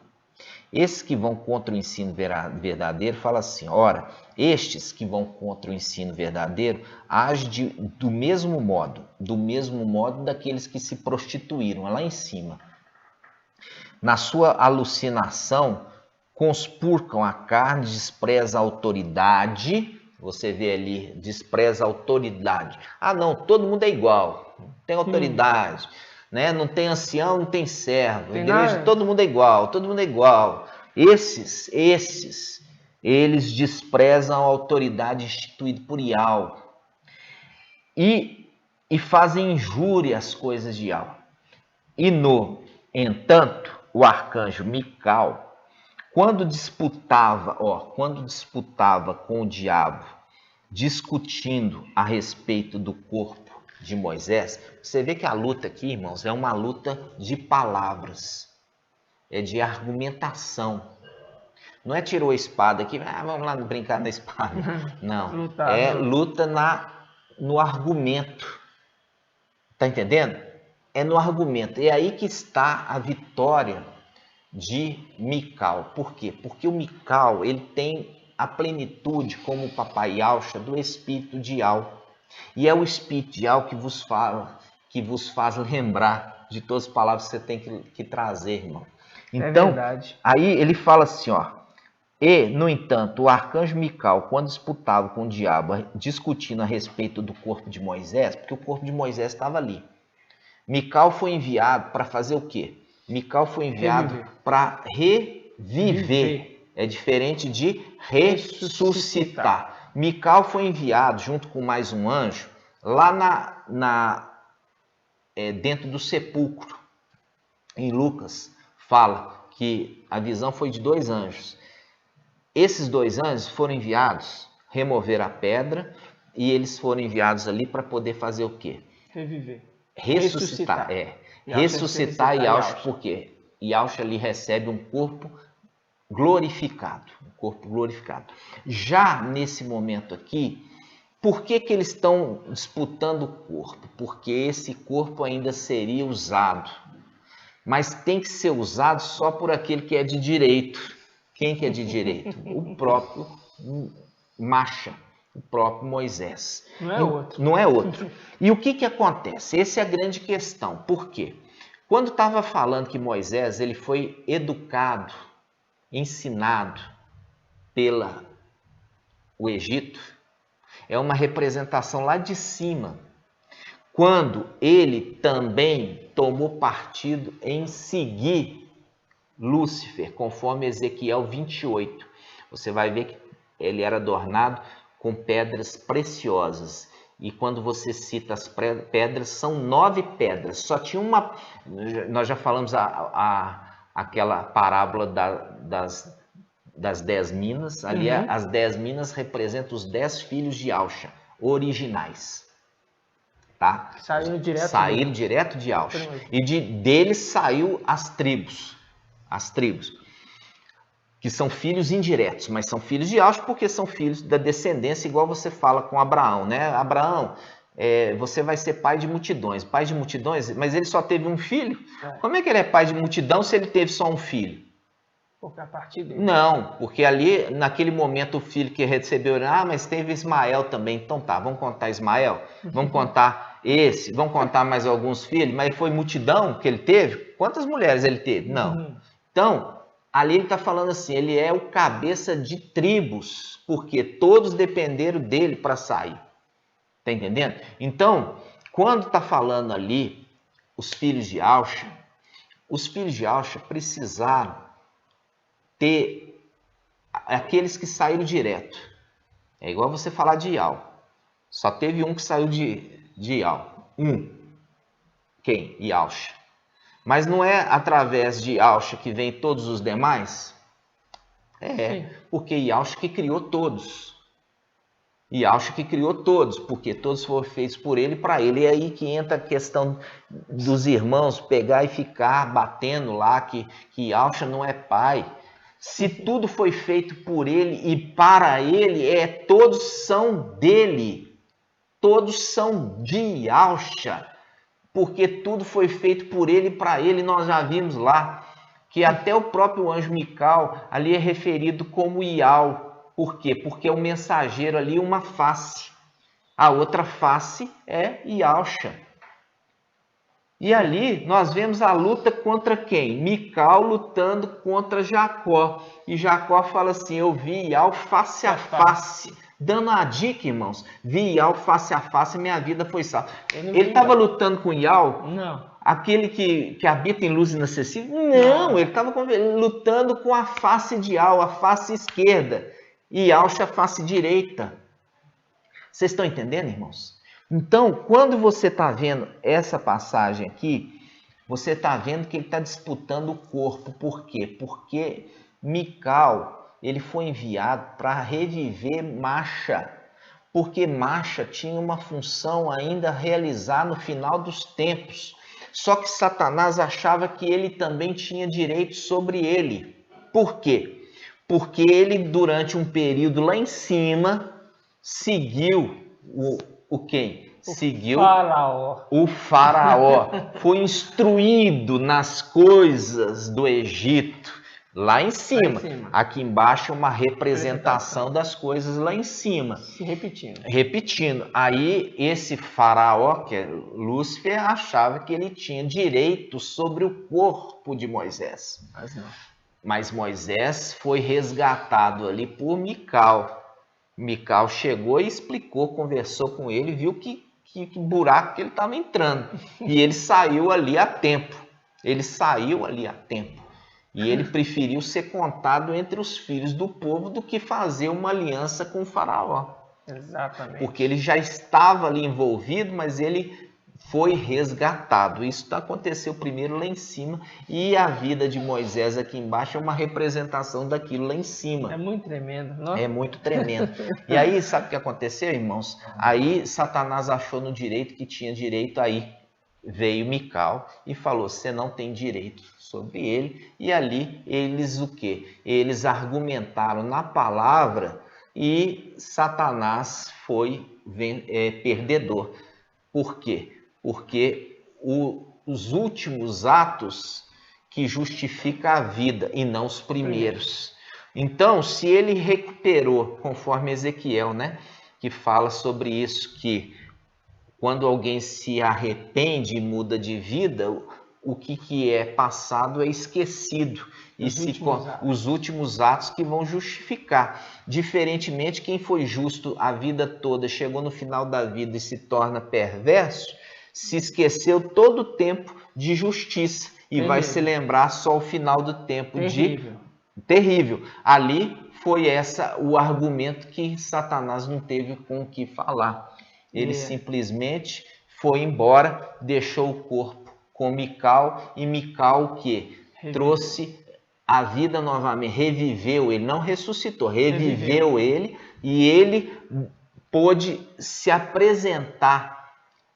Esses que vão contra o ensino verdadeiro, fala assim, ora, estes que vão contra o ensino verdadeiro, agem do mesmo modo daqueles que se prostituíram, lá em cima. Na sua alucinação, conspurcam a carne, despreza a autoridade. Você vê ali, despreza a autoridade. Não, todo mundo é igual, tem autoridade, né? Não tem ancião, não tem servo. Igreja, todo mundo é igual. Esses, eles desprezam a autoridade instituída por Yahweh e fazem injúria às coisas de Yahweh. Entanto, o arcanjo Micael, quando disputava com o diabo, discutindo a respeito do corpo de Moisés, você vê que a luta aqui, irmãos, é uma luta de palavras, é de argumentação. Não é tirou a espada aqui, vamos lá brincar na espada. Não, é luta no argumento. Tá entendendo? É no argumento. É aí que está a vitória de Micael. Por quê? Porque o Micael, ele tem a plenitude, como o papai Yahshua, do Espírito de Yahweh. E é o Espírito de Yahweh que vos fala, que vos faz lembrar de todas as palavras que você tem que trazer, irmão. Então, aí ele fala assim, no entanto, o arcanjo Micael, quando disputava com o diabo, discutindo a respeito do corpo de Moisés, porque o corpo de Moisés estava ali. Micael foi enviado para fazer o quê? Micael foi enviado para reviver. É diferente de ressuscitar. Micael foi enviado junto com mais um anjo lá dentro do sepulcro. Em Lucas fala que a visão foi de 2 anjos. Esses 2 anjos foram enviados remover a pedra e eles foram enviados ali para poder fazer o quê? Reviver. Ressuscitar. Ressuscitar Yahshua, por quê? Yahshua ali recebe um corpo glorificado. Já nesse momento aqui, por que eles estão disputando o corpo? Porque esse corpo ainda seria usado. Mas tem que ser usado só por aquele que é de direito. Quem que é de direito? O próprio Macha. O próprio Moisés. Não é outro. E o que acontece? Essa é a grande questão. Por quê? Quando estava falando que Moisés ele foi educado, ensinado o Egito, é uma representação lá de cima. Quando ele também tomou partido em seguir Lúcifer, conforme Ezequiel 28. Você vai ver que ele era adornado com pedras preciosas. E quando você cita as pedras, são 9 pedras. Só tinha uma... Nós já falamos aquela parábola das 10 minas. Ali as 10 minas representam os 10 filhos de Yahshua, originais. tá? Saíram direto. Saíram direto de Aush. E deles saiu as tribos, que são filhos indiretos, mas são filhos de Aush porque são filhos da descendência, igual você fala com Abraão, né? Abraão, você vai ser pai de multidões, mas ele só teve um filho? Como é que ele é pai de multidão se ele teve só um filho? Porque a partir dele. Não, porque ali, naquele momento, o filho que recebeu, mas teve Ismael também. Então tá, vamos contar Ismael, vamos contar vamos contar mais alguns filhos, mas foi multidão que ele teve? Quantas mulheres ele teve? Não. Então, ali ele está falando assim, ele é o cabeça de tribos, porque todos dependeram dele para sair. Tá entendendo? Então, quando está falando ali, os filhos de Aush precisaram ter aqueles que saíram direto. É igual você falar de Ial. Só teve um que saiu de Ial. Quem? Iaush. Mas não é através de Iaush que vem todos os demais? Sim. Porque Iaush que criou todos. Iaush que criou todos, porque todos foram feitos por ele e para ele. E é aí que entra a questão dos irmãos pegar e ficar batendo lá que Iaush não é pai. Se tudo foi feito por ele e para ele, todos são dele. Todos são de Iaush, porque tudo foi feito por ele e para ele. Nós já vimos lá que até o próprio anjo Mical ali é referido como Ial. Por quê? Porque é o mensageiro ali, uma face. A outra face é Iaush. E ali nós vemos a luta contra quem? Mical lutando contra Jacó. E Jacó fala assim, eu vi Ial face a face. Dando a dica, irmãos, vi Ial face a face e minha vida foi salva. Ele estava lutando com Ial? Não. Aquele que habita em luz inacessível? Não, ele estava lutando com a face de Ial, a face esquerda. E Iaush a face direita. Vocês estão entendendo, irmãos? Então, quando você está vendo essa passagem aqui, você está vendo que ele está disputando o corpo. Por quê? Porque Mical, ele foi enviado para reviver Macha. Porque Macha tinha uma função ainda a realizar no final dos tempos. Só que Satanás achava que ele também tinha direito sobre ele. Por quê? Porque ele, durante um período lá em cima, seguiu quem? Seguiu o faraó. Foi instruído nas coisas do Egito, lá em cima. Aqui embaixo é uma representação das coisas lá em cima. Se repetindo. Repetindo. Aí esse faraó, que é Lúcifer, achava que ele tinha direito sobre o corpo de Moisés. Mas não. Mas Moisés foi resgatado ali por Mical. Mical chegou e explicou, conversou com ele, viu que buraco que ele estava entrando. E ele saiu ali a tempo. E ele preferiu ser contado entre os filhos do povo do que fazer uma aliança com o faraó. Exatamente. Porque ele já estava ali envolvido, mas ele foi resgatado. Isso aconteceu primeiro lá em cima e a vida de Moisés aqui embaixo é uma representação daquilo lá em cima. É muito tremendo, não? É muito tremendo. E aí, sabe o que aconteceu, irmãos? Aí Satanás achou no direito que tinha direito, aí veio Mical e falou, você não tem direito sobre ele. E ali eles o quê? Eles argumentaram na palavra e Satanás foi perdedor. Por quê? Porque os últimos atos que justificam a vida e não os primeiros. Então, se ele recuperou, conforme Ezequiel, né, que fala sobre isso, que quando alguém se arrepende e muda de vida, o que é passado é esquecido. Os últimos atos que vão justificar. Diferentemente, quem foi justo a vida toda, chegou no final da vida e se torna perverso, se esqueceu todo o tempo de justiça e vai se lembrar só o final do tempo terrível. Ali foi o argumento que Satanás não teve com o que falar. Ele simplesmente foi embora, deixou o corpo com Mical, e Mical o quê? Trouxe a vida novamente, reviveu ele, não ressuscitou, reviveu ele, e ele pôde se apresentar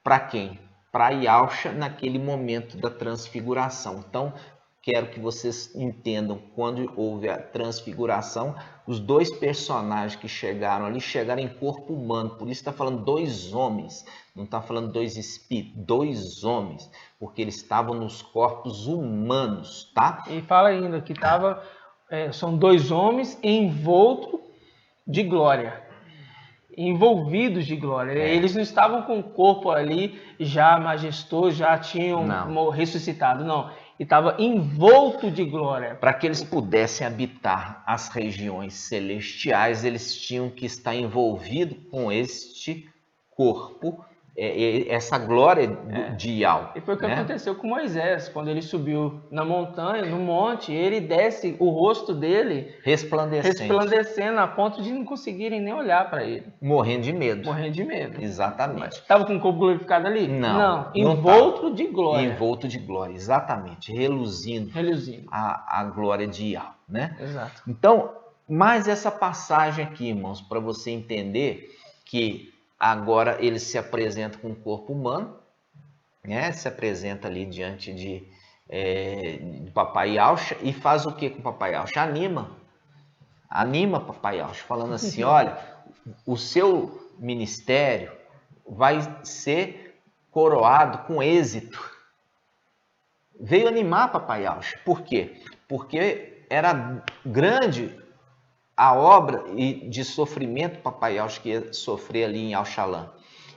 para quem? Para Yahshua naquele momento da transfiguração. Então, quero que vocês entendam, quando houve a transfiguração, os dois personagens que chegaram ali, chegaram em corpo humano. Por isso está falando dois homens, não está falando dois espíritos, dois homens, porque eles estavam nos corpos humanos, tá? E fala ainda que são dois homens envoltos de glória. Envolvidos de glória. Eles não estavam com o corpo ali já majestoso, já tinham ressuscitado, não. E estava envolto de glória. Para que eles pudessem habitar as regiões celestiais, eles tinham que estar envolvidos com este corpo, essa glória de Yahweh. E foi o que aconteceu com Moisés, quando ele subiu na montanha, no monte, ele desce, o rosto dele resplandecendo a ponto de não conseguirem nem olhar para ele. Morrendo de medo. Morrendo de medo. Exatamente. Estava com o corpo glorificado ali? Não. Envolto de glória. Envolto de glória, exatamente. Reluzindo. A glória de Yahweh, né? Exato. Então, mais essa passagem aqui, irmãos, para você entender que agora ele se apresenta com o corpo humano, né? Se apresenta ali diante de Papai Yahshua e faz o que com o Papai Yahshua? Anima Papai Yahshua, falando assim, olha, o seu ministério vai ser coroado com êxito. Veio animar Papai Yahshua. Por quê? Porque era grande a obra de sofrimento Papai Yahshua que ia sofrer ali em Al-Shalom.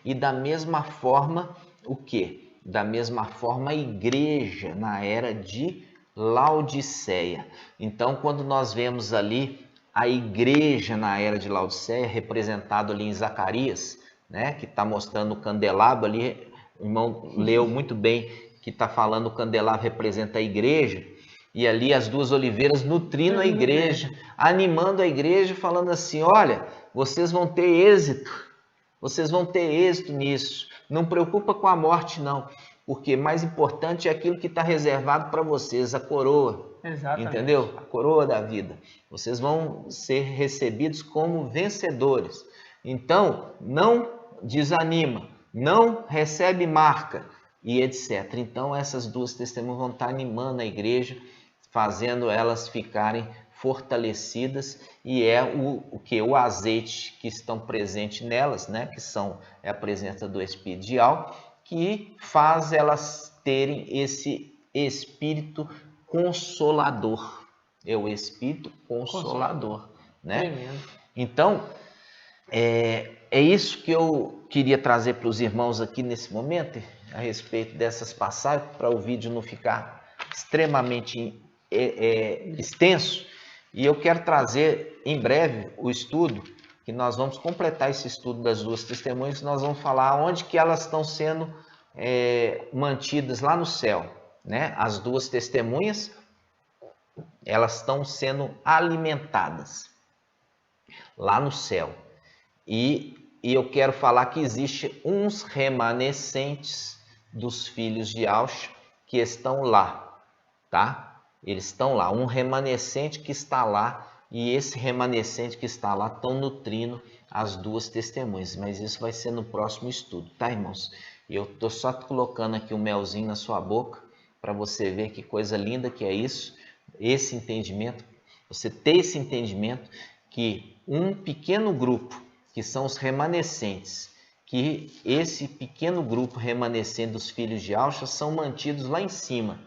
E da mesma forma, o quê? Da mesma forma, a igreja na era de Laodiceia. Então, quando nós vemos ali a igreja na era de Laodiceia, representado ali em Zacarias, né, que está mostrando o candelabro ali, o irmão leu muito bem, que está falando o candelabro representa a igreja, e ali as duas oliveiras nutrindo a igreja, animando a igreja, falando assim, olha, vocês vão ter êxito nisso, não preocupa com a morte não, porque mais importante é aquilo que está reservado para vocês, a coroa. Exatamente. Entendeu? A coroa da vida. Vocês vão ser recebidos como vencedores. Então, não desanima, não recebe marca e etc. Então, essas duas testemunhas vão estar animando a igreja, fazendo elas ficarem fortalecidas, e é o azeite que estão presentes nelas, né, que é a presença do Espírito de Yahweh, que faz elas terem esse espírito consolador. É o espírito consolador, né? Tremendo. Então, é isso que eu queria trazer para os irmãos aqui nesse momento, a respeito dessas passagens, para o vídeo não ficar extremamente extenso. E eu quero trazer em breve o estudo, que nós vamos completar esse estudo das duas testemunhas, nós vamos falar onde que elas estão sendo mantidas lá no céu, né? As duas testemunhas, elas estão sendo alimentadas lá no céu. E eu quero falar que existe uns remanescentes dos filhos de Yahshua que estão lá, tá? Eles estão lá, um remanescente que está lá, e esse remanescente que está lá estão nutrindo as duas testemunhas, mas isso vai ser no próximo estudo, tá, irmãos? E eu estou só colocando aqui um melzinho na sua boca, para você ver que coisa linda que é isso, esse entendimento, você ter esse entendimento que um pequeno grupo, que são os remanescentes, que esse pequeno grupo remanescente dos filhos de Yahshua são mantidos lá em cima,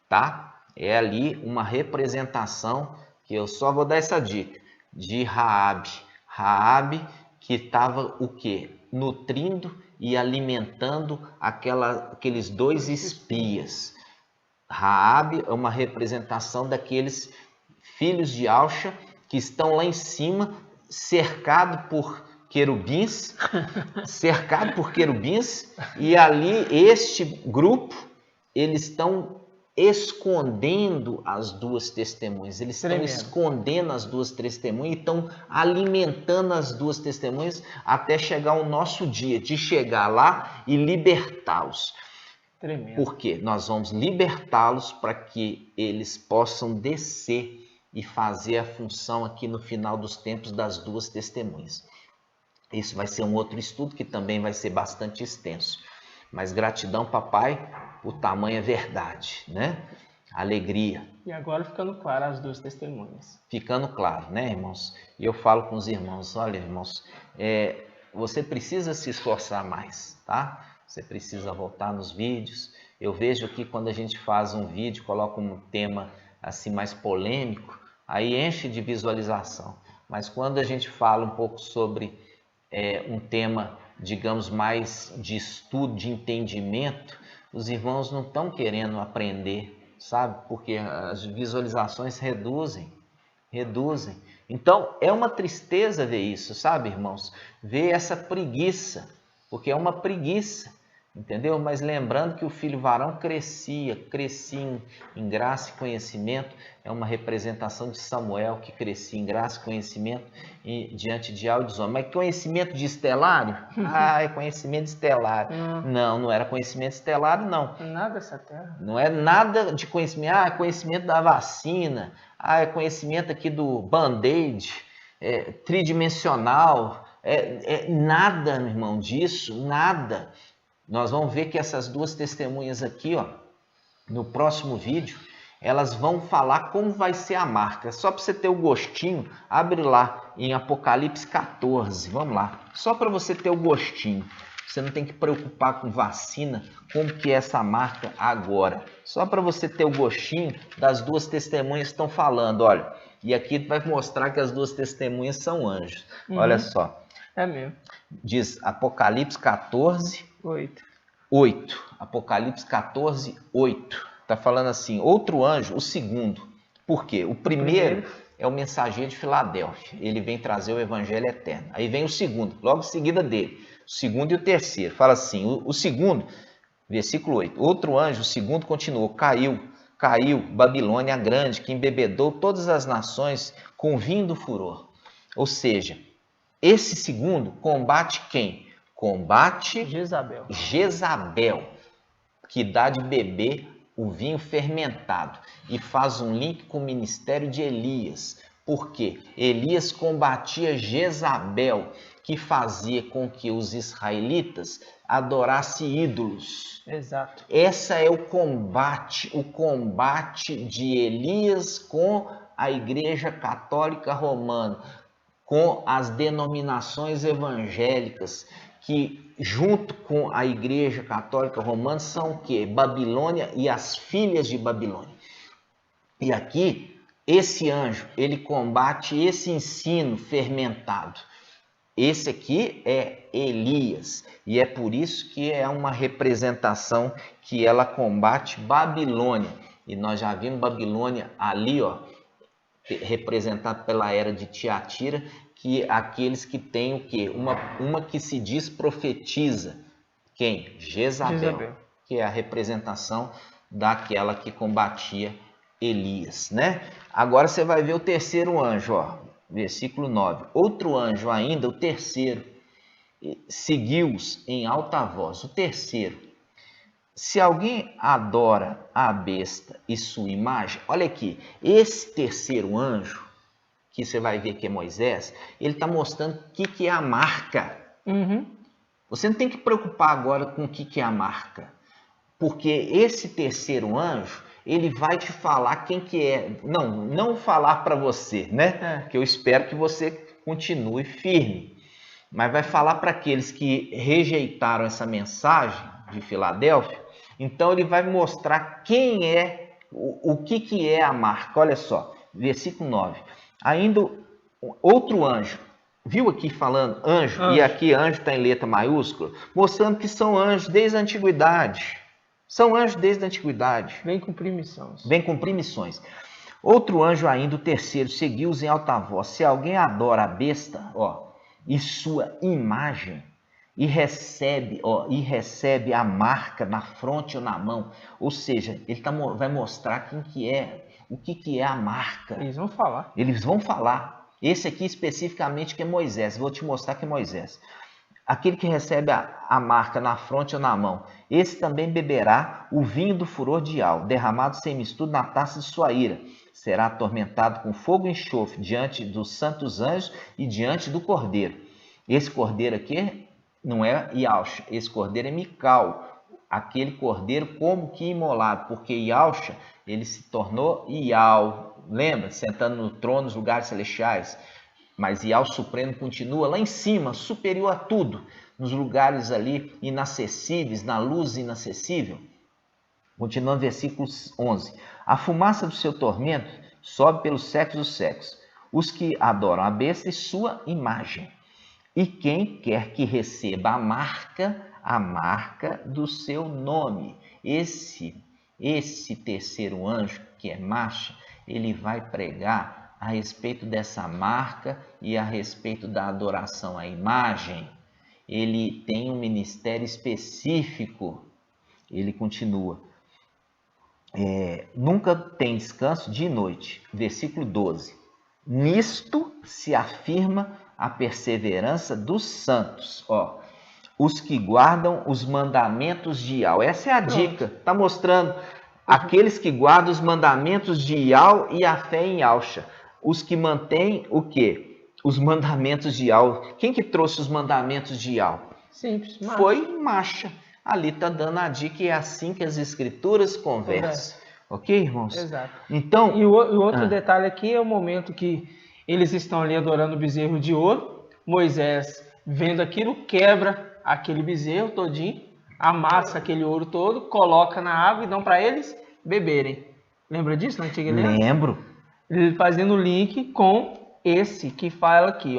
tá? É ali uma representação, que eu só vou dar essa dica, de Raabe. Raabe que estava o quê? Nutrindo e alimentando aqueles dois espias. Raabe é uma representação daqueles filhos de Yahshua que estão lá em cima, cercado por querubins, e ali este grupo, eles estão escondendo as duas testemunhas, eles estão escondendo as duas testemunhas e estão alimentando as duas testemunhas até chegar o nosso dia de chegar lá e libertá-los. Tremendo. Porque nós vamos libertá-los para que eles possam descer e fazer a função aqui no final dos tempos das duas testemunhas. Isso vai ser um outro estudo que também vai ser bastante extenso. Mas gratidão, papai, por tamanha verdade, né? Alegria. E agora ficando claro as duas testemunhas. Ficando claro, né, irmãos? E eu falo com os irmãos, olha, irmãos, você precisa se esforçar mais, tá? Você precisa voltar nos vídeos. Eu vejo que quando a gente faz um vídeo, coloca um tema assim mais polêmico, aí enche de visualização. Mas quando a gente fala um pouco sobre um tema, digamos, mais de estudo, de entendimento, os irmãos não estão querendo aprender, sabe? Porque as visualizações reduzem. Então, é uma tristeza ver isso, sabe, irmãos? Ver essa preguiça, porque é uma preguiça, entendeu? Mas lembrando que o filho varão crescia em graça e conhecimento, é uma representação de Samuel que crescia em graça e conhecimento diante de áudios homens. Mas conhecimento de estelário? É conhecimento de estelário. Não era conhecimento estelário, não. Nada dessa terra. Não é nada de conhecimento. É conhecimento da vacina. É conhecimento aqui do band-aid, tridimensional. Nada, meu irmão, disso, nada. Nós vamos ver que essas duas testemunhas aqui, ó, no próximo vídeo, elas vão falar como vai ser a marca. Só para você ter o gostinho, abre lá em Apocalipse 14, vamos lá. Só para você ter o gostinho. Você não tem que preocupar com vacina, como que é essa marca agora. Só para você ter o gostinho das duas testemunhas que estão falando, olha. E aqui vai mostrar que as duas testemunhas são anjos. Olha só. É mesmo. Diz Apocalipse 14, 8. Apocalipse 14, 8. Está falando assim, outro anjo, o segundo. Por quê? O primeiro é o mensageiro de Filadélfia. Ele vem trazer o evangelho eterno. Aí vem o segundo, logo em seguida dele. O segundo e o terceiro. Fala assim, o segundo, versículo 8. Outro anjo, o segundo, continuou. Caiu, Babilônia grande, que embebedou todas as nações com vinho do furor. Ou seja, esse segundo combate quem? Combate Jezabel, que dá de beber o vinho fermentado. E faz um link com o ministério de Elias. Por quê? Elias combatia Jezabel, que fazia com que os israelitas adorassem ídolos. Exato. Esse é o combate de Elias com a Igreja Católica Romana, com as denominações evangélicas, que junto com a Igreja Católica Romana são o quê? Babilônia e as filhas de Babilônia. E aqui, esse anjo, ele combate esse ensino fermentado. Esse aqui é Elias, e é por isso que é uma representação que ela combate Babilônia. E nós já vimos Babilônia ali, ó, representado pela era de Tiatira, que aqueles que têm o quê? Uma que se diz profetiza. Quem? Jezabel, que é a representação daquela que combatia Elias, né? Agora você vai ver o terceiro anjo, ó, versículo 9. Outro anjo ainda, o terceiro, seguiu-os em alta voz. O terceiro, se alguém adora a besta e sua imagem, olha aqui, esse terceiro anjo, que você vai ver que é Moisés, ele está mostrando o que é a marca. Você não tem que preocupar agora com o que é a marca, porque esse terceiro anjo, ele vai te falar quem que é. Não falar para você, né? Que eu espero que você continue firme. Mas vai falar para aqueles que rejeitaram essa mensagem de Filadélfia. Então ele vai mostrar quem é, o que é a marca. Olha só, versículo 9. Ainda outro anjo. Viu aqui falando anjo. E aqui anjo está em letra maiúscula, mostrando que são anjos desde a antiguidade. São anjos desde a antiguidade. Vem cumprir missões. Outro anjo ainda, o terceiro, seguiu-os em alta voz. Se alguém adora a besta, ó, e sua imagem, e recebe a marca na fronte ou na mão, ou seja, ele vai mostrar quem que é, o que é a marca. Eles vão falar. Esse aqui especificamente que é Moisés. Vou te mostrar que é Moisés. Aquele que recebe a marca na fronte ou na mão, esse também beberá o vinho do furor de Al, derramado sem mistura na taça de sua ira. Será atormentado com fogo e enxofre diante dos santos anjos e diante do cordeiro. Esse cordeiro aqui não é Yaush, esse cordeiro é Mical, aquele cordeiro como que imolado, porque Yahshua, ele se tornou Ial, lembra? Sentando no trono nos lugares celestiais. Mas Ial Supremo continua lá em cima, superior a tudo, nos lugares ali inacessíveis, na luz inacessível. Continuando versículo 11. A fumaça do seu tormento sobe pelos séculos dos séculos, os que adoram a besta e sua imagem. E quem quer que receba a marca do seu nome. Esse terceiro anjo, que é Macha, ele vai pregar a respeito dessa marca e a respeito da adoração à imagem. Ele tem um ministério específico. Ele continua. Nunca tem descanso dia e noite. Versículo 12. Nisto se afirma a perseverança dos santos. Os que guardam os mandamentos de Ial. Essa é a dica. Está mostrando aqueles que guardam os mandamentos de Ial e a fé em Yahshua. Os que mantêm o quê? Os mandamentos de Ial. Quem que trouxe os mandamentos de Ial? Simples. Macha. Foi Macha. Ali está dando a dica e é assim que as escrituras conversam. Ok, irmãos? Exato. Então, e o outro detalhe aqui é o momento que eles estão ali adorando o bezerro de ouro. Moisés, vendo aquilo, quebra aquele bezerro todinho, amassa aquele ouro todo, coloca na água e dão para eles beberem. Lembra disso na Antiga Aliança? Lembro. Ele fazendo o link com esse que fala aqui,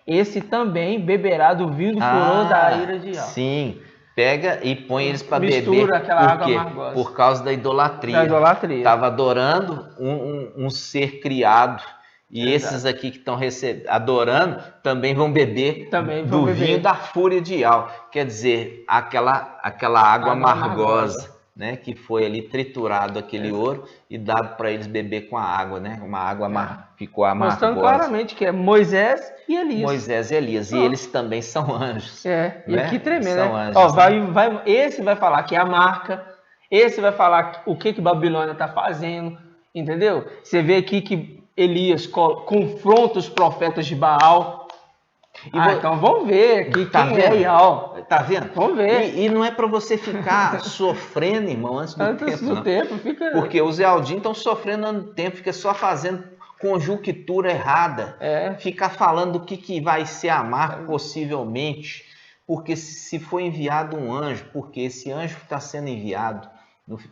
esse também beberá do vinho do furor da ira de Ial. Sim, pega e põe eles para beber. Mistura aquela água amargosa. Por causa da idolatria. Estava adorando um ser criado. E esses aqui que estão adorando também vão beber do vinho da fúria de Ial. Quer dizer, aquela água amargosa, né? Que foi ali triturado aquele ouro e dado para eles beber com a água, né? Uma água ficou amargosa. Mostrando claramente que é Moisés e Elias. Moisés e Elias. E eles também são anjos. E né? que tremendo, são né? Anjos, esse vai falar que é a marca. Esse vai falar o que Babilônia está fazendo. Entendeu? Você vê aqui que Elias confronta os profetas de Baal. Então vamos ver aqui quem é Ial. Tá vendo? Vamos ver. E não é para você ficar sofrendo, irmão, antes do tempo. Fica... Porque os Ealdim estão sofrendo antes do tempo, fica só fazendo conjuntura errada. Fica falando do que vai ser a marca possivelmente. Porque se for enviado um anjo, porque esse anjo que está sendo enviado,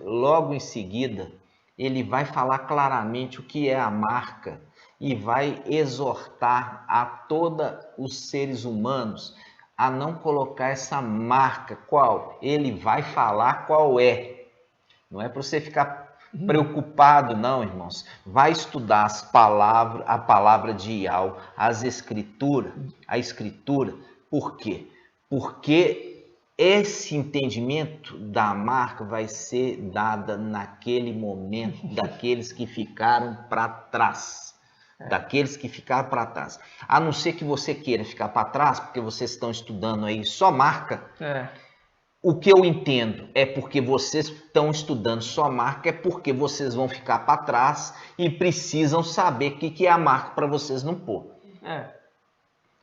logo em seguida, ele vai falar claramente o que é a marca e vai exortar a todos os seres humanos a não colocar essa marca. Qual? Ele vai falar qual é. Não é para você ficar preocupado, não, irmãos. Vai estudar a palavra de Ial, a escritura. Por quê? Porque esse entendimento da marca vai ser dada naquele momento daqueles que ficaram para trás. Daqueles que ficaram para trás. A não ser que você queira ficar para trás, porque vocês estão estudando aí só marca. O que eu entendo é porque vocês estão estudando só marca, é porque vocês vão ficar para trás e precisam saber o que é a marca para vocês não pôr.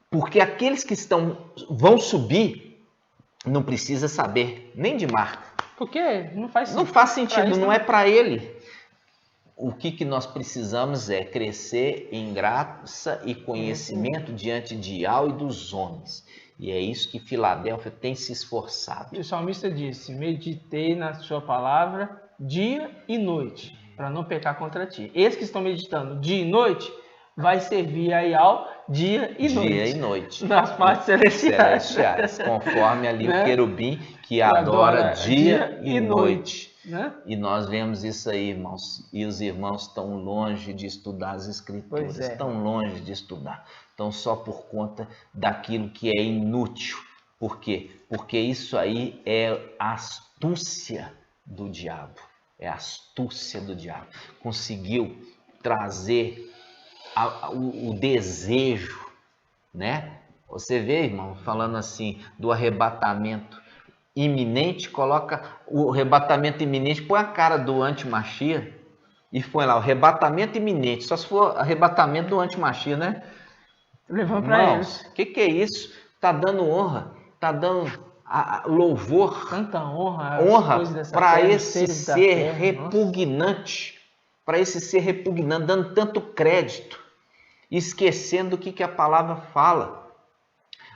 Porque aqueles que vão subir não precisa saber nem de marca. Porque não faz sentido. Não faz sentido, não é para ele. O que nós precisamos é crescer em graça e conhecimento diante de Ial e dos homens. E é isso que Filadélfia tem se esforçado. E o salmista disse: meditei na sua palavra dia e noite, para não pecar contra ti. Esses que estão meditando dia e noite, vai servir a Ial dia e noite. Nas partes celestiais. Conforme ali o querubim que adora dia e noite. Né? E nós vemos isso aí, irmãos. E os irmãos estão longe de estudar as escrituras. Estão longe de estudar. Estão só por conta daquilo que é inútil. Por quê? Porque isso aí é astúcia do diabo. É astúcia do diabo. Conseguiu trazer o desejo, né? Você vê, irmão, falando assim do arrebatamento iminente, coloca o arrebatamento iminente, põe a cara do anti-Machia e põe lá, o arrebatamento iminente, só se for arrebatamento do anti-Machia, né? Levando para eles. O que é isso? Tá dando honra, tá dando louvor, tanta honra para esse ser repugnante, dando tanto crédito, esquecendo o que a palavra fala.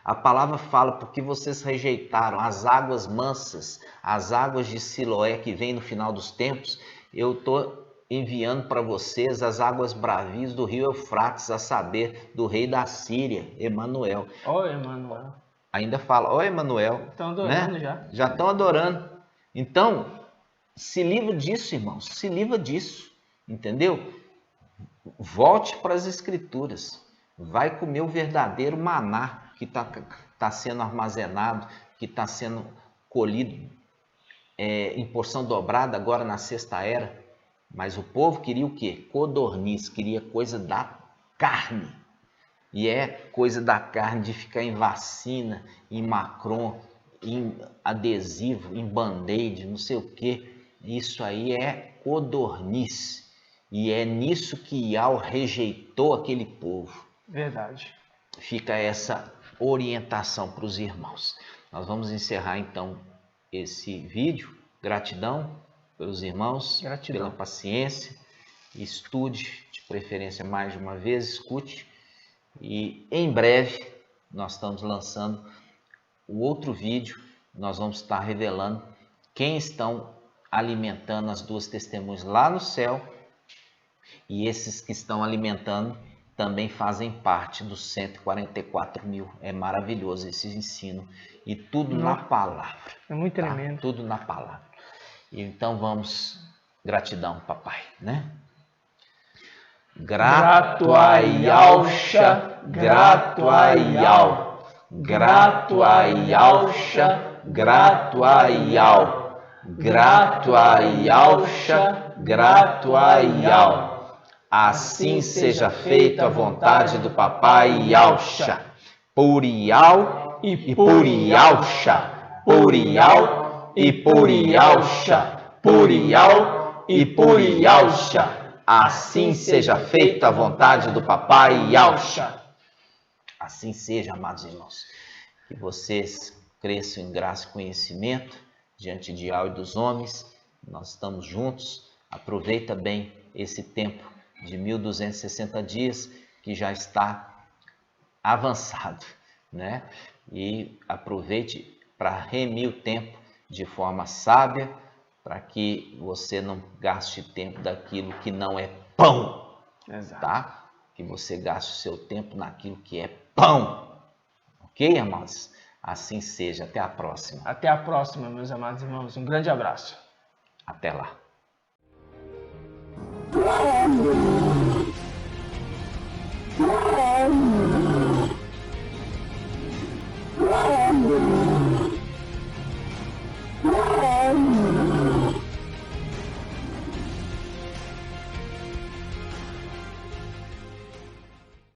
A palavra fala, porque vocês rejeitaram as águas mansas, as águas de Siloé que vem no final dos tempos, eu estou enviando para vocês as águas bravias do rio Eufrates, a saber, do rei da Síria, Emanuel. Ó, Emanuel. Ainda fala, ó Emanuel. Estão adorando, né? Já estão adorando. Então, se livra disso, irmãos, se livra disso, entendeu? Volte para as Escrituras, vai comer o verdadeiro maná que está sendo armazenado, que está sendo colhido em porção dobrada agora na sexta era. Mas o povo queria o quê? Codorniz, queria coisa da carne. E é coisa da carne de ficar em vacina, em macron, em adesivo, em band-aid, não sei o quê. Isso aí é codorniz. E é nisso que Iau rejeitou aquele povo. Verdade. Fica essa orientação para os irmãos. Nós vamos encerrar então esse vídeo. Gratidão pelos irmãos, pela paciência. Estude, de preferência mais de uma vez, escute. E em breve nós estamos lançando o outro vídeo. Nós vamos estar revelando quem estão alimentando as duas testemunhas lá no céu. E esses que estão alimentando também fazem parte dos 144 mil. É maravilhoso esse ensino. E tudo na palavra. É muito tremendo. Tudo na palavra. Então vamos, gratidão, papai, né? Grato a Yahusha, grato a Yahweh, grato a Yahusha, grato a Yahweh, grato a Yahusha, grato a Yahweh. Assim seja feita a vontade do papai Yahusha, por Yahweh e por Yahusha, por Yahweh e por Yahusha, por Yahweh e por Yahusha. Assim seja feita a vontade do papai Yahusha. Assim seja, amados irmãos, que vocês cresçam em graça e conhecimento diante de Yahweh e dos homens. Nós estamos juntos. Aproveita bem esse tempo de 1260 dias que já está avançado, né? E aproveite para remir o tempo de forma sábia, para que você não gaste tempo daquilo que não é pão. Exato. Tá? Que você gaste o seu tempo naquilo que é pão. Ok, amados? Assim seja. Até a próxima. Até a próxima, meus amados irmãos. Um grande abraço. Até lá.